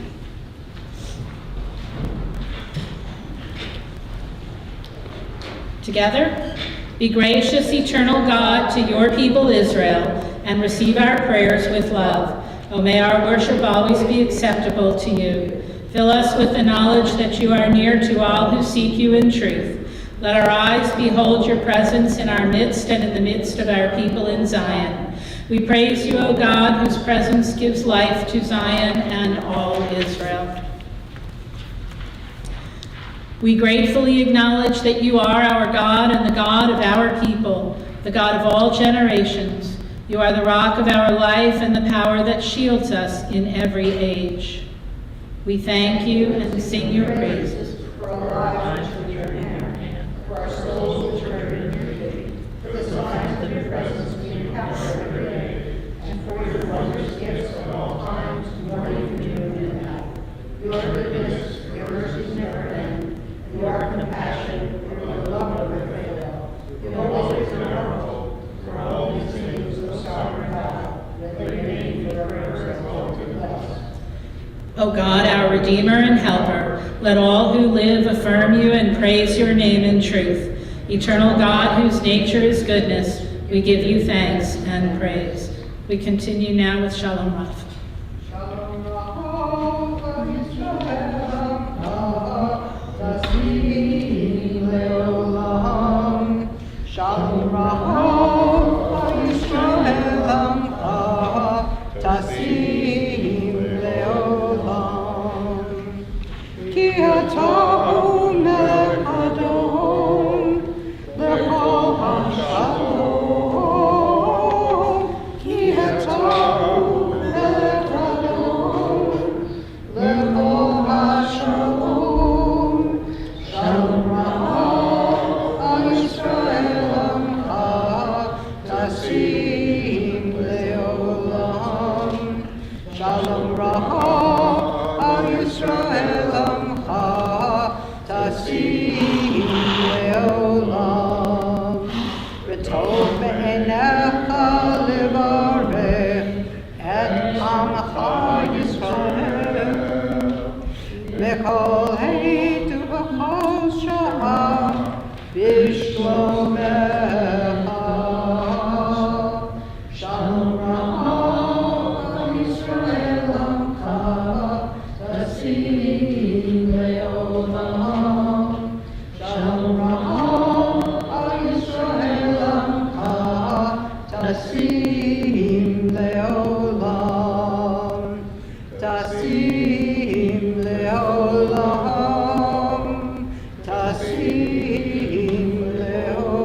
Together, be gracious, eternal God, to your people Israel, and receive our prayers with love. Oh, may our worship always be acceptable to you. Fill us with the knowledge that you are near to all who seek you in truth. Let our eyes behold your presence in our midst and in the midst of our people in Zion. We praise you, O God, whose presence gives life to Zion and all Israel. We gratefully acknowledge that you are our God and the God of our people, the God of all generations. You are the rock of our life and the power that shields us in every age. We thank you and sing your praises. For our lives with your hand, for our souls with your faith, for the signs of your presence we encounter every day, and for your wondrous gifts at all times, morning, noon, and night. Your goodness, your mercies never end. Your compassion, your love never fail. You always are our hope. For all these things, O sovereign God, let your name forever exalted and blessed. O God, our Redeemer and Helper, let all who live affirm you and praise your name in truth. Eternal God, whose nature is goodness, we give you thanks and praise. We continue now with Sholom Rav. Shalom Rav, Tassim leolam. Shalom Rav, Yisrael Tassim leolam. Ki atah melech Adon, lechol hashalom. Ki atah melech Adon, lechol hashalom. Shalom Rav, Yisrael Tassim leolam. Shalom Rav, Yisrael Tassim leolam. V'tov be'enecha levarech et amcha Yisrael. B'chol heit u'b'chol sha'ah b'shlomecha. Shalom Rav, Yisrael Tassim leolam. Shalom Rav, Yisrael Tassim leolam. Tassim leolam. Tassim leolam.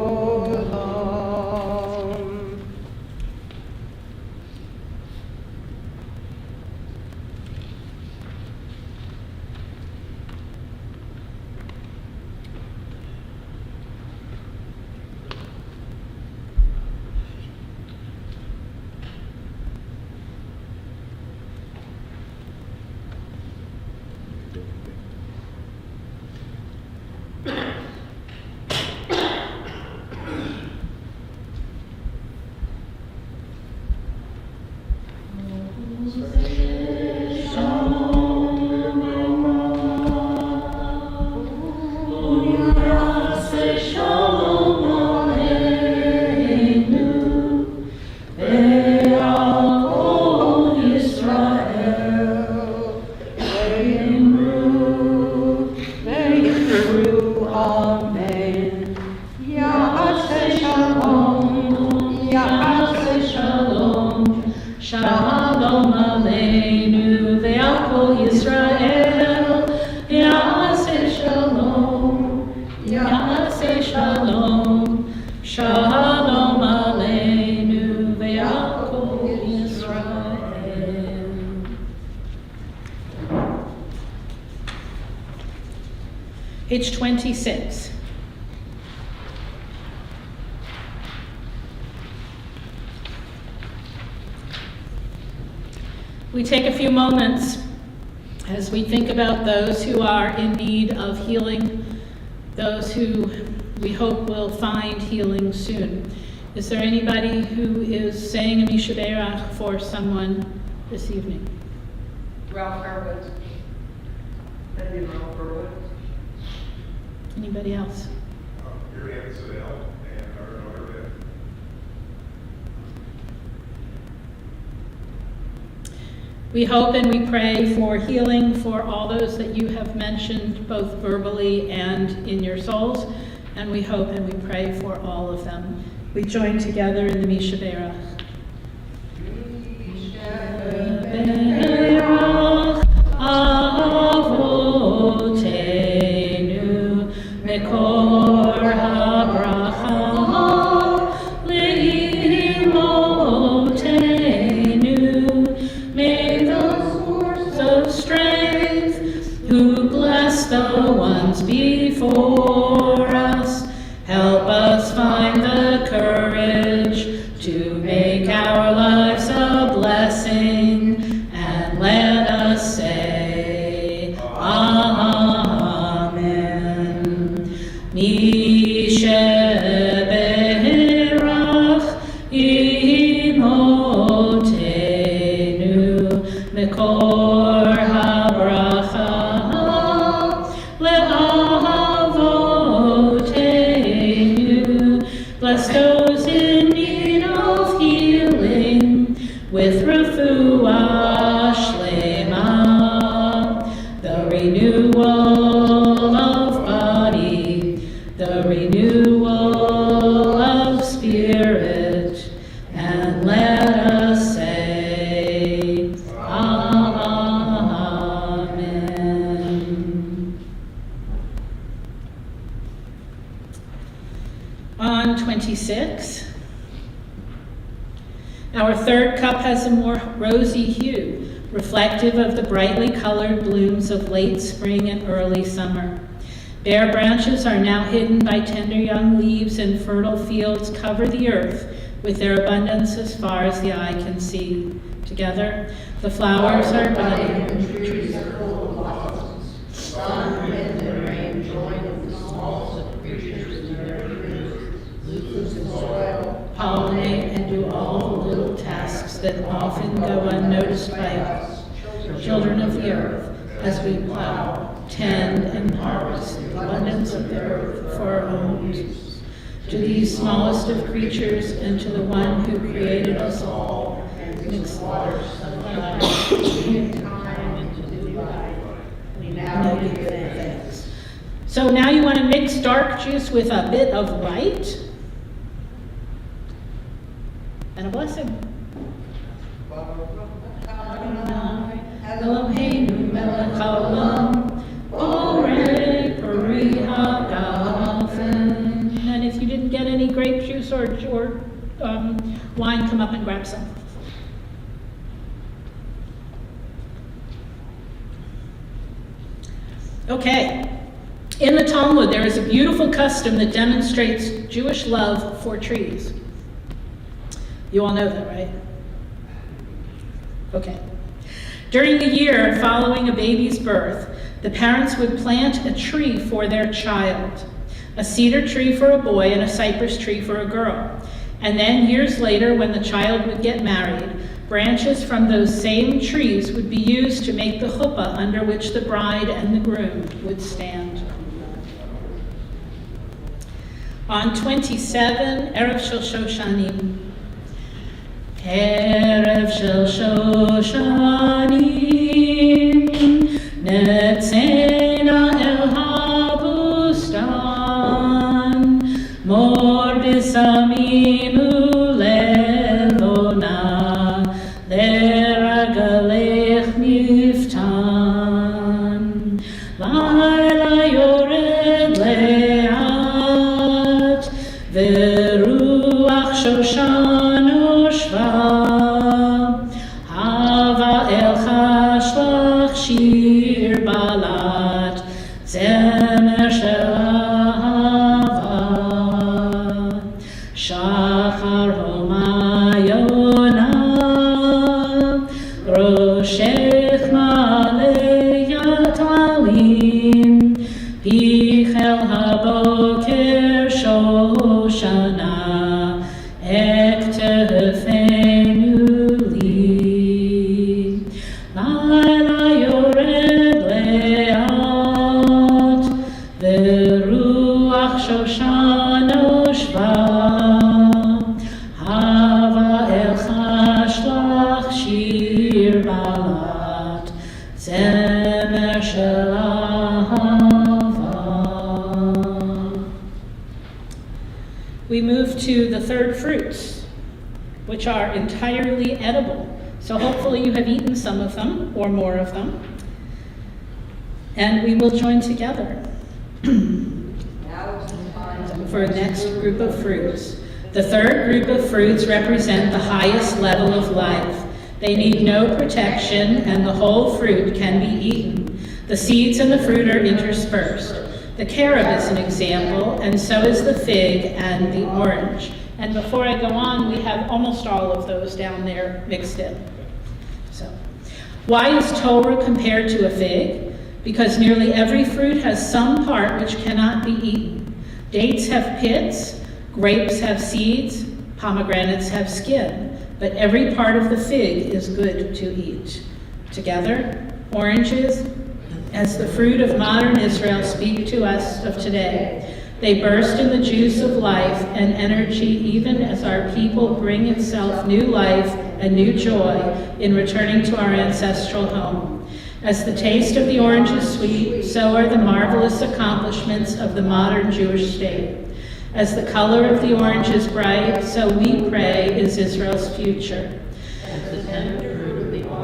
Page 26. We take a few moments as we think about those who are in need of healing, those who we hope will find healing soon. Is there anybody who is saying a Misha Berach for someone this evening? Ralph Hurwitz. Maybe Ralph Hurwitz. Anybody else? Your Aunt Sedell and our daughter Beth. We hope and we pray for healing for all those that you have mentioned, both verbally and in your souls. And we hope and we pray for all of them. We join together in the Misha Berach. Berach avotenu mekor habracha leimotenu. May the source of strength, who bless the ones before us, help us find the courage to make our lives a blessing, and let us say, Amen. Misha Berach imotenu mekor habracha le'avotenu. Bless those in need of healing with refuah shlema, the renewal of body, the renewal of spirit, and let us say, Amen. On 26, our third cup has a more rosy hue, reflective of the brightly colored blooms of late spring and early summer. Bare branches are now hidden by tender young leaves, and fertile fields cover the earth with their abundance as far as the eye can see. Together, the flowers are budding. The trees are full of blossoms. Sun, wind, and rain join with the smallest of creatures in their roots, loose the soil, Pollinate and do all the little tasks that often go unnoticed by us, children of the earth, as we plow, tend, and harvest the abundance of the earth for our own use. To these smallest of creatures and to the one who created us all, mix waters of life, time to do life. We now give thanks. So now you want to mix dark juice with a bit of light and a blessing. Eloheinu melech haolam, borei peri hagafen. And if you didn't get any grape juice or wine, come up and grab some. Okay. In the Talmud, there is a beautiful custom that demonstrates Jewish love for trees. You all know that, right? Okay. During the year following a baby's birth, the parents would plant a tree for their child, a cedar tree for a boy and a cypress tree for a girl. And then years later, when the child would get married, branches from those same trees would be used to make the chuppah under which the bride and the groom would stand. On 27, Erev Shel Shoshanim. Erev Shel Shoshanim, Netzena el habustan, mor bisamim ulevona, leragalech niftan, laila yored le'at, veruach Shoshan Hava el chashlach shir balat, zemer הכתפנו לי. לילה יורד לאט, ורוח שושן נושבה. הבה אלחש לך שיר בלט, זמר של אהבה. We move to the third fruits, which are entirely edible. So hopefully you have eaten some of them or more of them. And we will join together for the next group of fruits. The third group of fruits represent the highest level of life. They need no protection, and the whole fruit can be eaten. The seeds and the fruit are interspersed. The carob is an example, and so is the fig and the orange. And before I go on, we have almost all of those down there mixed in. So, why is Torah compared to a fig? Because nearly every fruit has some part which cannot be eaten. Dates have pits, grapes have seeds, pomegranates have skin, but every part of the fig is good to eat. Together, oranges, as the fruit of modern Israel, speak to us of today. They burst in the juice of life and energy, even as our people bring itself new life and new joy in returning to our ancestral home. As the taste of the orange is sweet, so are the marvelous accomplishments of the modern Jewish state. As the color of the orange is bright, so we pray is Israel's future.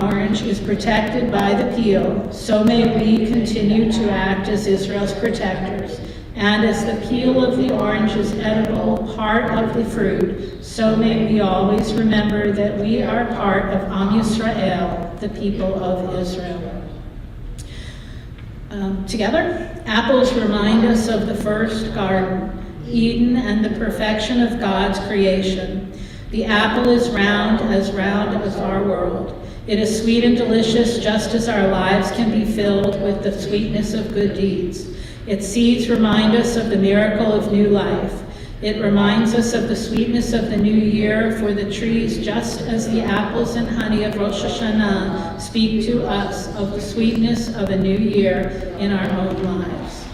Orange is protected by the peel, so may we continue to act as Israel's protectors. And as the peel of the orange is edible, part of the fruit, so may we always remember that we are part of Am Yisrael, the people of Israel. Together, apples remind us of the first garden, Eden, and the perfection of God's creation. The apple is round as our world. It is sweet and delicious, just as our lives can be filled with the sweetness of good deeds. Its seeds remind us of the miracle of new life. It reminds us of the sweetness of the new year, for the trees, just as the apples and honey of Rosh Hashanah, speak to us of the sweetness of a new year in our own lives.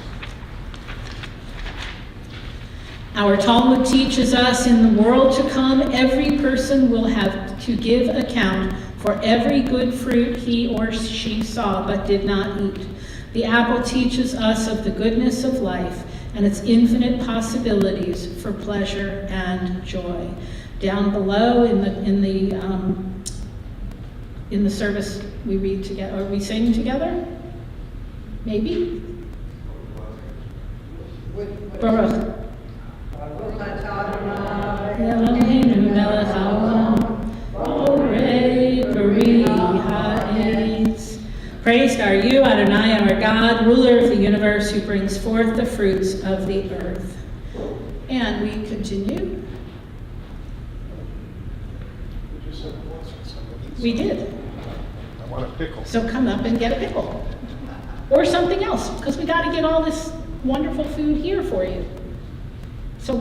Our Talmud teaches us in the world to come, every person will have to give account for every good fruit he or she saw but did not eat. The apple teaches us of the goodness of life and its infinite possibilities for pleasure and joy. Down below in the service we read together, are we sing together? Maybe? Baruch. Eloheinu melech haolam, borei peri ha'etz. Praised are you, Adonai, our God, ruler of the universe, who brings forth the fruits of the earth. And we continue. We did. I want a pickle. So come up and get a pickle. Or something else, because we got to get all this wonderful food here for you. So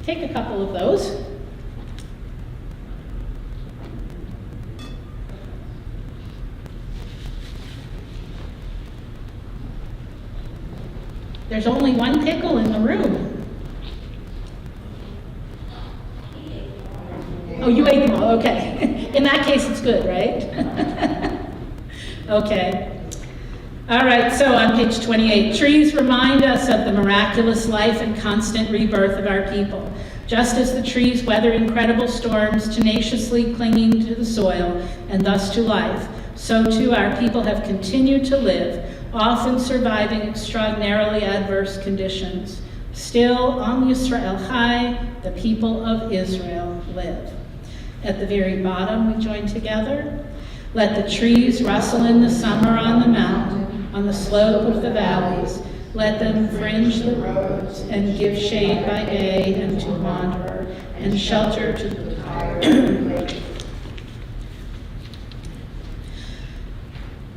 take a couple of those. There's only one pickle in the room. Oh, you ate them all, okay. In that case, it's good, right? Okay. All right, so on page 28, trees remind us of the miraculous life and constant rebirth of our people. Just as the trees weather incredible storms, tenaciously clinging to the soil and thus to life, so too our people have continued to live, often surviving extraordinarily adverse conditions. Still, Am Yisrael Chai, the people of Israel, live. At the very bottom, we join together. Let the trees rustle in the summer on the mountain, on the slope of the valleys. Let them fringe the roads and give shade by day and to wanderer, and shelter to the tired.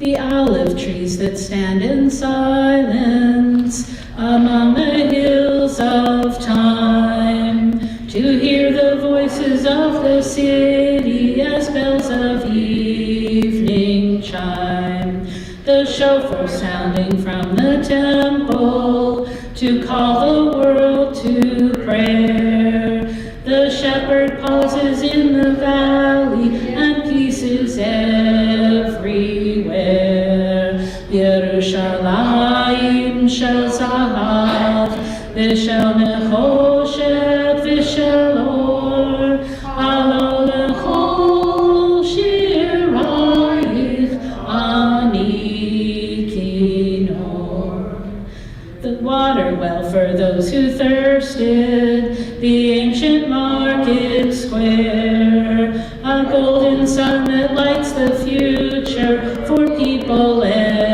The olive trees that stand in silence among the hills of time to hear the voices of the city as bells of evening chime, the shofar sounding from the temple to call the world to prayer. The shepherd pauses in the valley and peace is everywhere. Yerushalayim shel zahav, v'shel nechoshet, v'shel or, alo lechol shirayich ani kinor. The water well for those who thirsted, the ancient market square, a golden sun that lights the future for people everywhere.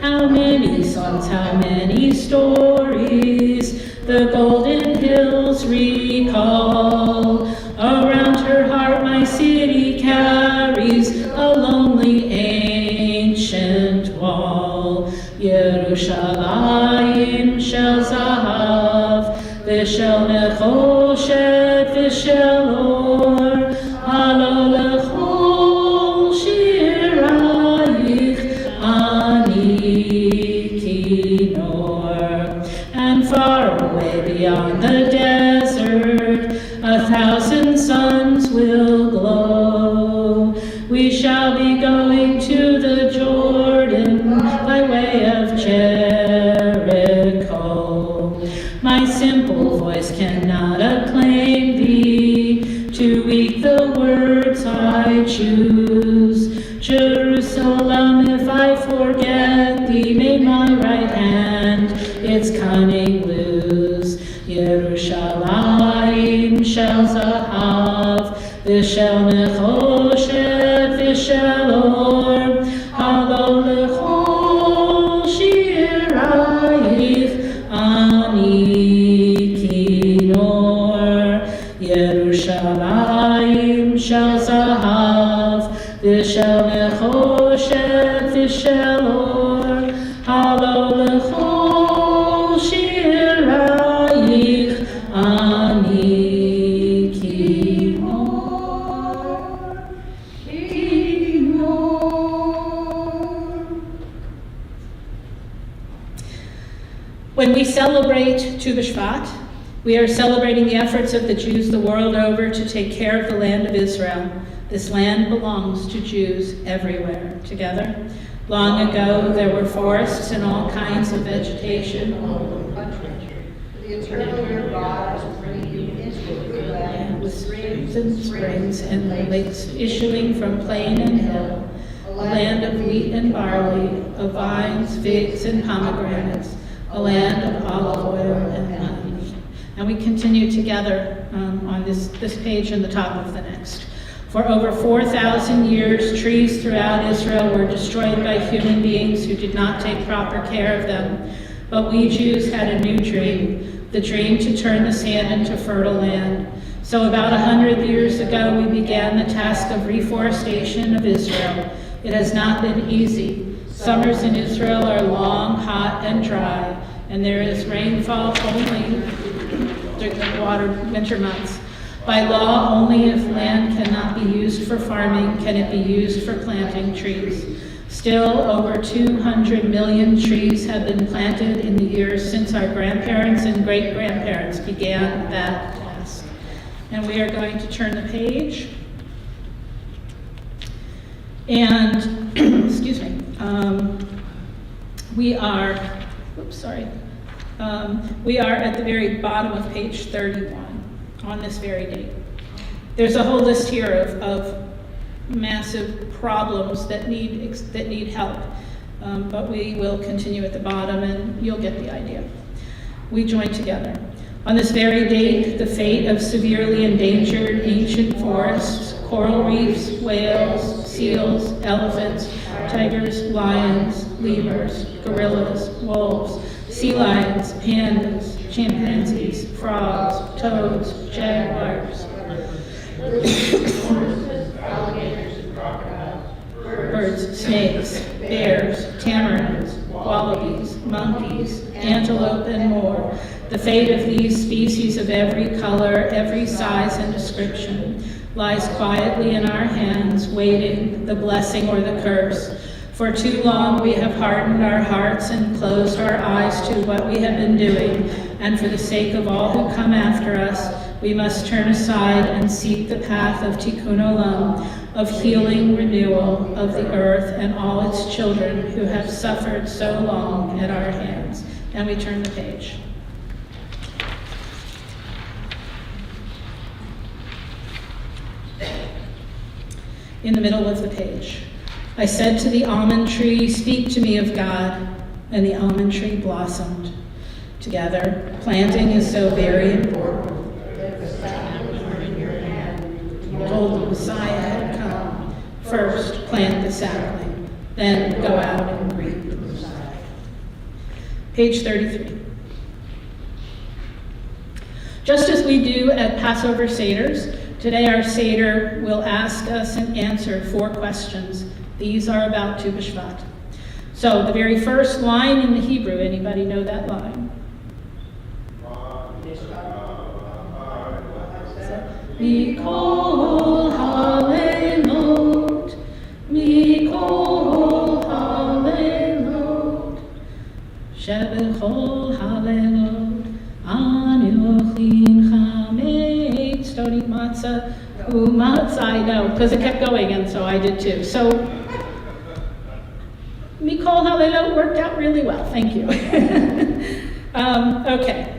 How many songs, how many stories the golden hills recall. Around her heart my city carries a lonely ancient wall. Yerushalayim shel zahav, v'shel nechoshet, v'shel or, alo lechol shirayich ani kinor. And far away beyond the desert, 1,000 suns will glow. We shall be going to the Jordan by way of Jericho. My simple voice cannot acclaim thee, too weak the words I choose. Jerusalem, if I forget thee, may my right hand its cunning lose. Yerushalayim shel zahav, v'shel nechoshet, v'shel or, alo lechol shirayich ani kinor. Yerushalayim shel zahav, v'shel nechoshet, v'shel or, alo lechol shirayich ani When we celebrate Tu B'Shvat, we are celebrating the efforts of the Jews the world over to take care of the land of Israel. This land belongs to Jews everywhere. Together, long ago there were forests and all kinds of vegetation. The eternal your God is bringing you into a good land With streams and springs and lakes issuing from plain and hill, a land of wheat and barley, of vines, figs, and pomegranates, a land of olive oil and honey. And we continue together on this page and the top of the next. For over 4,000 years, trees throughout Israel were destroyed by human beings who did not take proper care of them. But we Jews had a new dream, the dream to turn the sand into fertile land. So about 100 years ago, we began the task of reforestation of Israel. It has not been easy. Summers in Israel are long, hot, and dry, and there is rainfall only during the winter months. By law, only if land cannot be used for farming can it be used for planting trees. Still, over 200 million trees have been planted in the years since our grandparents and great-grandparents began that task. And we are going to turn the page. And, excuse me, we are at the very bottom of page 31 on this very date. There's a whole list here of massive problems that need help, but we will continue at the bottom and you'll get the idea. We join together. On this very date, the fate of severely endangered ancient forests, coral reefs, whales, seals, elephants, tigers, lions, lemurs, gorillas, wolves, sea lions, pandas, chimpanzees, frogs, toads, jaguars, birds, snakes, bears, tamarins, wallabies, monkeys, antelope, and more The fate of these species of every color, every size and description lies quietly in our hands, waiting the blessing or the curse. For too long we have hardened our hearts and closed our eyes to what we have been doing, and for the sake of all who come after us, we must turn aside and seek the path of Tikkun Olam, of healing renewal of the earth and all its children who have suffered so long at our hands. And we turn the page. In the middle of the page, I said to the almond tree, "Speak to me of God," and the almond tree blossomed. Together, planting is so very important. Told the Messiah had come. First, plant the sapling, then go out and greet the Messiah. Page 33. Just as we do at Passover Seders, today our Seder will ask us and answer 4 questions. These are about Tu B'Shvat. So the very first line in the Hebrew, anybody know that line? Mikol halelot, Mikol halelot, Shebechol halelot, Anu ochlin chametz, don't eat matzah, umatzah, I know, because it kept going, and so I did too. So, Mikol halelot worked out really well, thank you. Okay,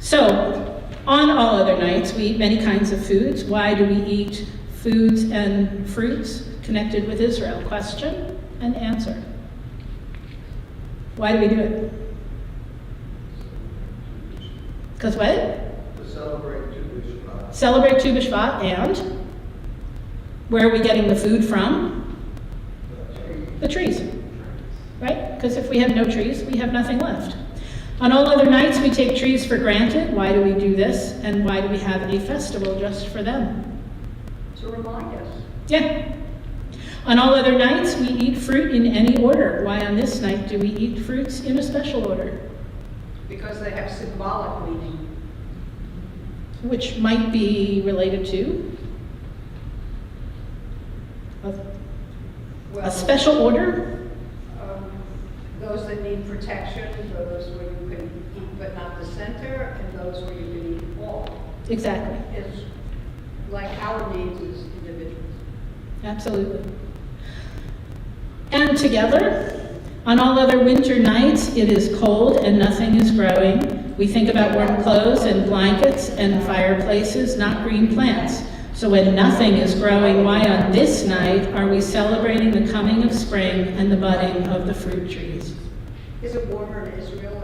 so, on all other nights, we eat many kinds of foods. Why do we eat foods and fruits connected with Israel? Question and answer. Why do we do it? Because what? To celebrate Tu B'Shvat. Celebrate Tu B'Shvat, and where are we getting the food from? The trees, right? Because if we have no trees, we have nothing left. On all other nights, we take trees for granted. Why do we do this? And why do we have a festival just for them? To remind us. Yeah. On all other nights, we eat fruit in any order. Why on this night do we eat fruits in a special order? Because they have symbolic meaning. Which might be related to a special order? Those that need protection, those where you can eat but not the center, and those where you can eat all. Exactly. It's like our needs as individuals. Absolutely. And together, on all other winter nights, it is cold and nothing is growing. We think about warm clothes and blankets and fireplaces, not green plants. So when nothing is growing, why on this night are we celebrating the coming of spring and the budding of the fruit trees? Is it warmer in Israel?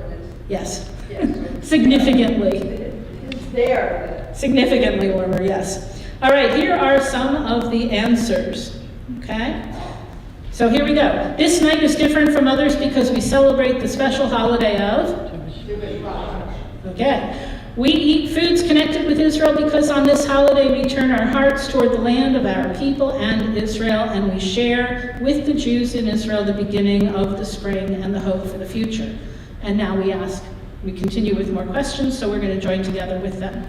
Yes. Yes. Significantly. It's there. Significantly warmer, yes. All right, here are some of the answers, okay? So here we go. This night is different from others because we celebrate the special holiday of? Okay. We eat foods connected with Israel because on this holiday we turn our hearts toward the land of our people and Israel, and we share with the Jews in Israel the beginning of the spring and the hope for the future. And now we continue with more questions, so we're going to join together with them.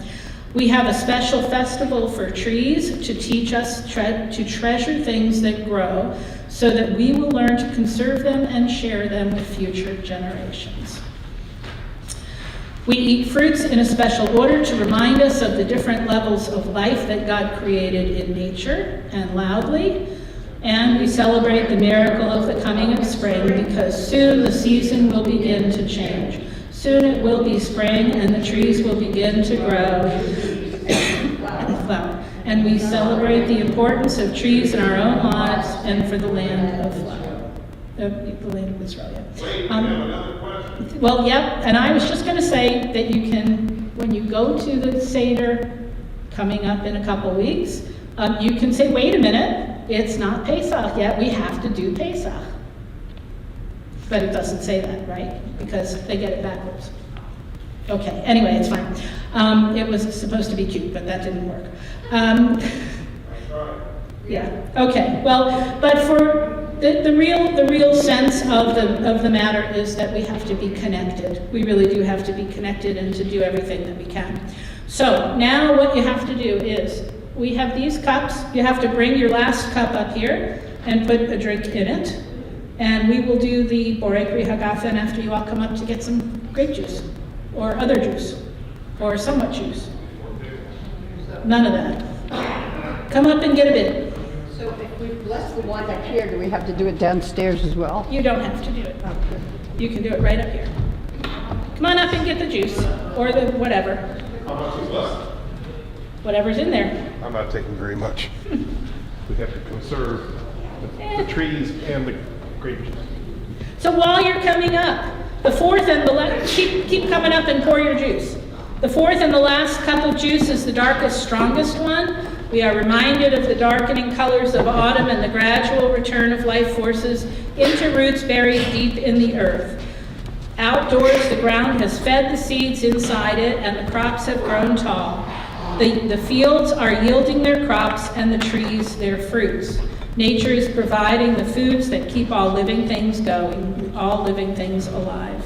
We have a special festival for trees to teach us to treasure things that grow so that we will learn to conserve them and share them with future generations. We eat fruits in a special order to remind us of the different levels of life that God created in nature and loudly. And we celebrate the miracle of the coming of spring because soon the season will begin to change. Soon it will be spring and the trees will begin to grow and flower. And we celebrate the importance of trees in our own lives and for the land of flower, the land of Israel. Yeah. Wait, we have another question. Well, yep, and I was just going to say that you can, when you go to the Seder coming up in a couple weeks, you can say, wait a minute, it's not Pesach yet, we have to do Pesach. But it doesn't say that, right? Because they get it backwards. Okay, anyway, it's fine. It was supposed to be cute, but that didn't work. Yeah, okay, well, but for the real sense of the matter is that we have to be connected. We really do have to be connected and to do everything that we can. So now what you have to do is, we have these cups. You have to bring your last cup up here and put a drink in it. And we will do the Borei Pri Hagafen after you all come up to get some grape juice, or other juice, or somewhat juice. None of that. Come up and get a bit. So if we bless the wine up here, do we have to do it downstairs as well? You don't have to do it. You can do it right up here. Come on up and get the juice, or the whatever. How much is left? Whatever's in there. I'm not taking very much. We have to conserve the trees and the grape juice. So while you're coming up, the fourth and the last, keep coming up and pour your juice. The fourth and the last cup of juice is the darkest, strongest one. We are reminded of the darkening colors of autumn and the gradual return of life forces into roots buried deep in the earth. Outdoors, the ground has fed the seeds inside it, and the crops have grown tall. The fields are yielding their crops, and the trees their fruits. Nature is providing the foods that keep all living things going, all living things alive.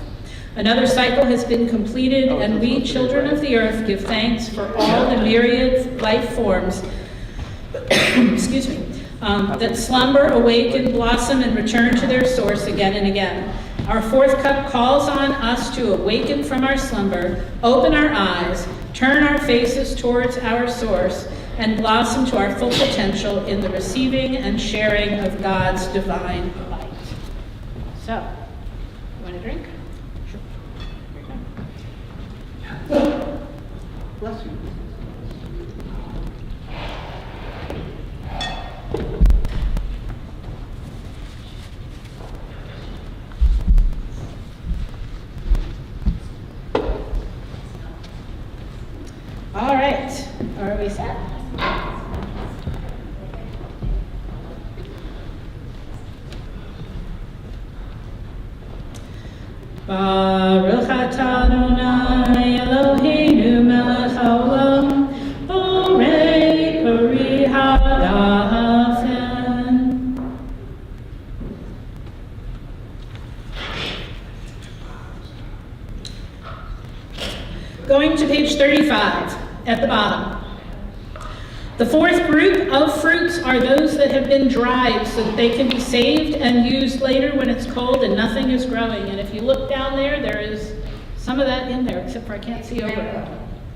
Another cycle has been completed, and we, children of the earth, give thanks for all the myriad life forms excuse me, that slumber, awaken, blossom, and return to their source again and again. Our fourth cup calls on us to awaken from our slumber, open our eyes, turn our faces towards our source, and blossom to our full potential in the receiving and sharing of God's divine light. So, you want a drink? Sure. Bless you. All right, are we set? Baruch atah Adonai Eloheinu melech haolam, borei peri hagafen. Going to page 35 at the bottom. The fourth group of fruits are those that have been dried so that they can be saved and used later when it's cold and nothing is growing. And if you look down there, there is some of that in there, except for I can't see over it.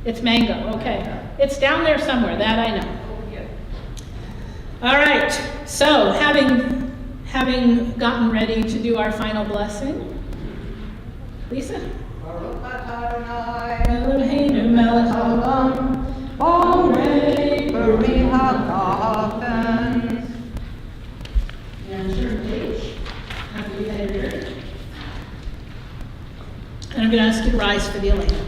It's mango, okay. It's down there somewhere, that I know. All right, so having gotten ready to do our final blessing, Lisa? Eloheinu melech haolam, borei peri hagafen. And turn page. After you had your drink. And I'm going to ask you to rise for the Elena.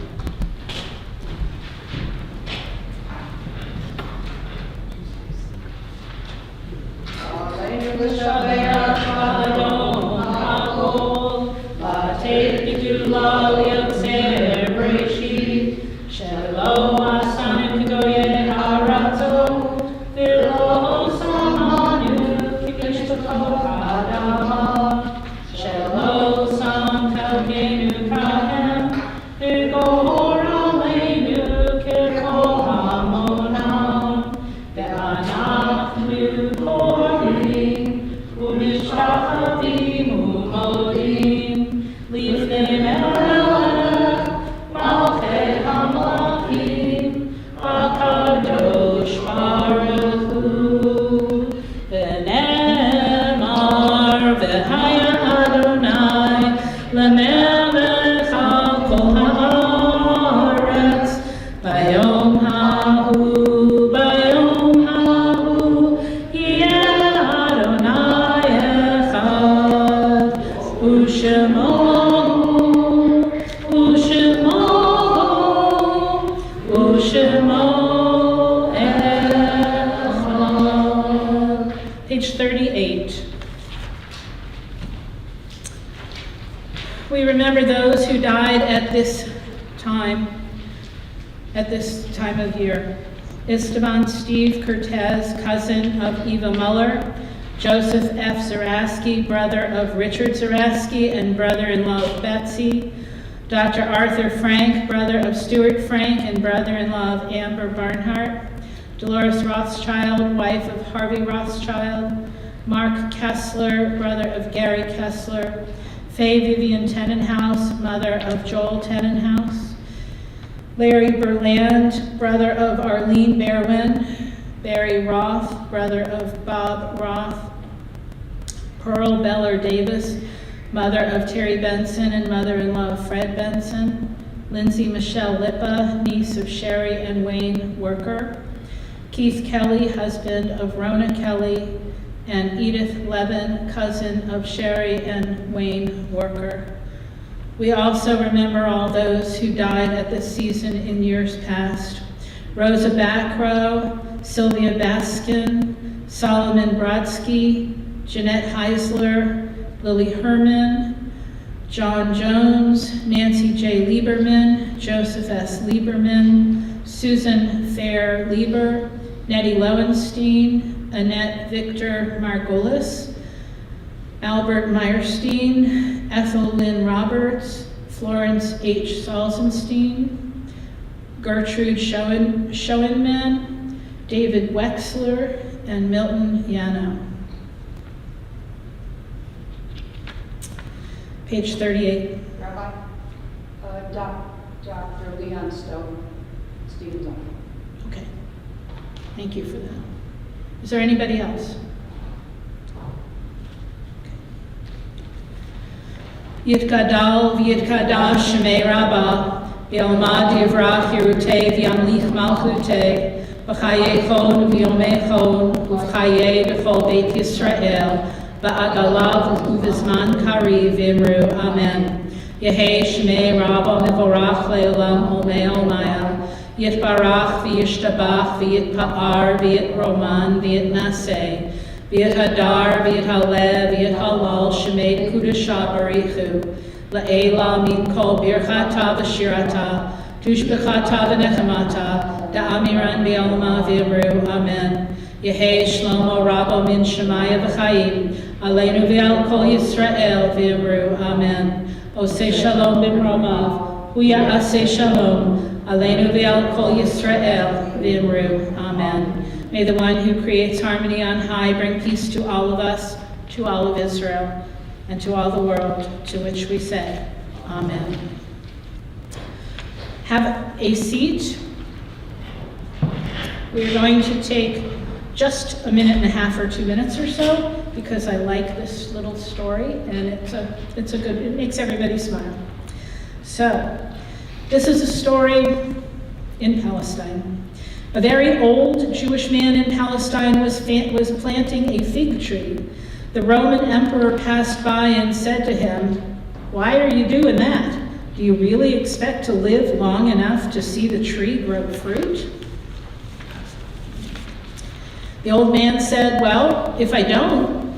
Page 38. We remember those who died at this time of year. Esteban Steve Cortez, cousin of Eva Muller. Joseph F. Zaraski, brother of Richard Zaraski and brother-in-law of Betsy. Dr. Arthur Frank, brother of Stuart Frank and brother-in-law of Amber Barnhart. Dolores Rothschild, wife of Harvey Rothschild. Mark Kessler, brother of Gary Kessler. Faye Vivian Tenenhouse, mother of Joel Tenenhouse. Larry Berland, brother of Arlene Berwin. Barry Roth, brother of Bob Roth. Pearl Beller Davis, mother of Terry Benson and mother-in-law of Fred Benson. Lindsay Michelle Lippa, niece of Sherry and Wayne Worker. Keith Kelly, husband of Rona Kelly, and Edith Levin, cousin of Sherry and Wayne Worker. We also remember all those who died at this season in years past. Rosa Backrow, Sylvia Baskin, Solomon Brodsky, Jeanette Heisler, Lily Herman, John Jones, Nancy J. Lieberman, Joseph S. Lieberman, Susan Fair Lieber, Nettie Lowenstein, Annette Victor Margolis, Albert Meyerstein, Ethel Lynn Roberts, Florence H. Salzenstein, Gertrude Schoenman, David Wexler, and Milton Yano. Page 38. Rabbi, Dr. Leon Stone, Stephen's uncle. Okay. Thank you for that. Is there anybody else? Yitgadal v'yitkadash shemei Rabbah, v'yomad yivrach Yerutei v'yamlich malchutei, v'chayechon v'yomechon, v'chayei b'chol Beit Yisrael, v'agalav u'vizman kari v'imru, Amen. Yehei shemei Rabbah mevorach le'olam omei omaya, Yitbarach v'yishtabach v'yitpa'ar v'yitroman v'yitnaseh, v'yithadar v'yithalev v'yithalal shemei kudasha barichu, la'ela min kol birchata v'shirata, tushbechata v'nechemata, da'amiran v'yalma v'imru, Amen. Yehei shlomo rabo min shemaya v'chaim, aleinu v'al kol Yisrael v'imru, Amen. Oseh shalom b'mromav, huya aseh shalom, Aleinu v'al kol Yisrael v'imru, Amen. May the one who creates harmony on high bring peace to all of us, to all of Israel, and to all the world, to which we say, Amen. Have a seat. We're going to take just a minute and a half or 2 minutes or so, because I like this little story, and it's a good, it makes everybody smile. So, this is a story in Palestine. A very old Jewish man in Palestine was planting a fig tree. The Roman emperor passed by and said to him, "Why are you doing that? Do you really expect to live long enough to see the tree grow fruit?" The old man said, "Well, if I don't,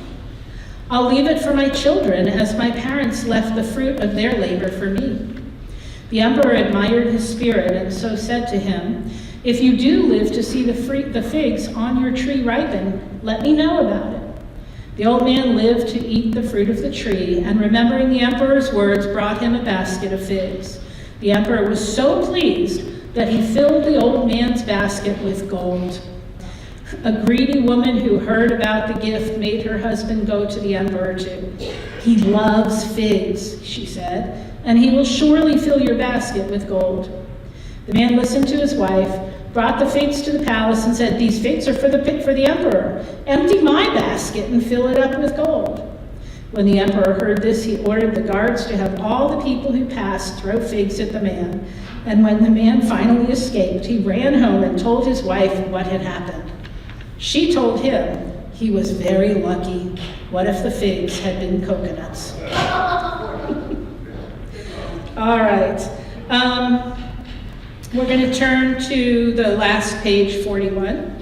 I'll leave it for my children, as my parents left the fruit of their labor for me." The emperor admired his spirit and so said to him, "If you do live to see the figs on your tree ripen, let me know about it." The old man lived to eat the fruit of the tree, and remembering the emperor's words, brought him a basket of figs. The emperor was so pleased that he filled the old man's basket with gold. A greedy woman who heard about the gift made her husband go to the emperor too. "He loves figs," she said, "and he will surely fill your basket with gold." The man listened to his wife, brought the figs to the palace, and said, "These figs are for the emperor. Empty my basket and fill it up with gold." When the emperor heard this, he ordered the guards to have all the people who passed throw figs at the man. And when the man finally escaped, he ran home and told his wife what had happened. She told him he was very lucky. What if the figs had been coconuts? All right. We're going to turn to the last page, 41.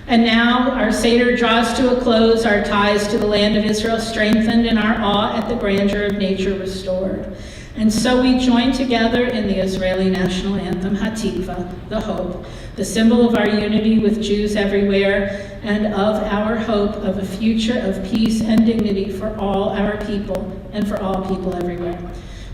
And now our Seder draws to a close, our ties to the land of Israel strengthened, and our awe at the grandeur of nature restored. And so we join together in the Israeli national anthem, Hatikva, the hope, the symbol of our unity with Jews everywhere and of our hope of a future of peace and dignity for all our people and for all people everywhere.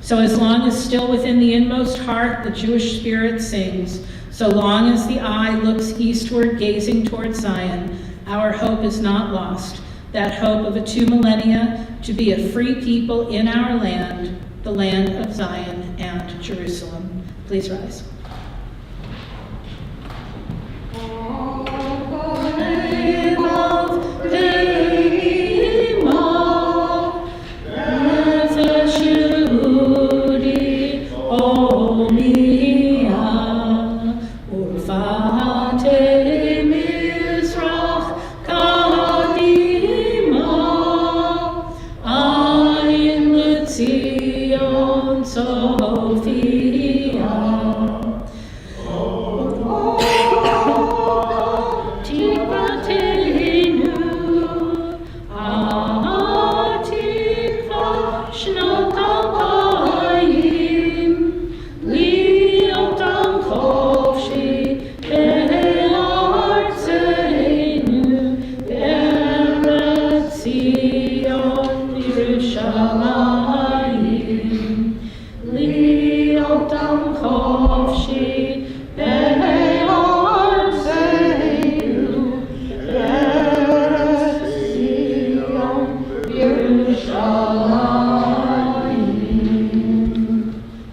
So as long as still within the inmost heart the Jewish spirit sings, so long as the eye looks eastward gazing toward Zion, our hope is not lost, that hope of a 2 millennia to be a free people in our land, the land of Zion and Jerusalem. Please rise.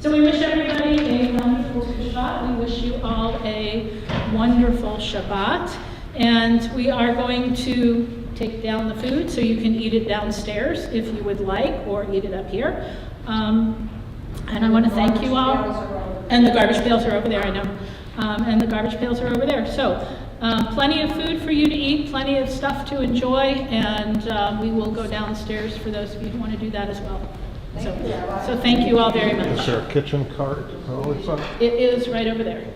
So we wish everybody a wonderful Shabbat. We wish you all a wonderful Shabbat. And we are going to take down the food so you can eat it downstairs if you would like, or eat it up here. And I want to thank you all. And the garbage pails are over there, I know. And the garbage pails are over there. So plenty of food for you to eat, plenty of stuff to enjoy, and we will go downstairs for those of you who want to do that as well. So thank you all very much. Is there a kitchen cart? Oh, it's on. It is right over there.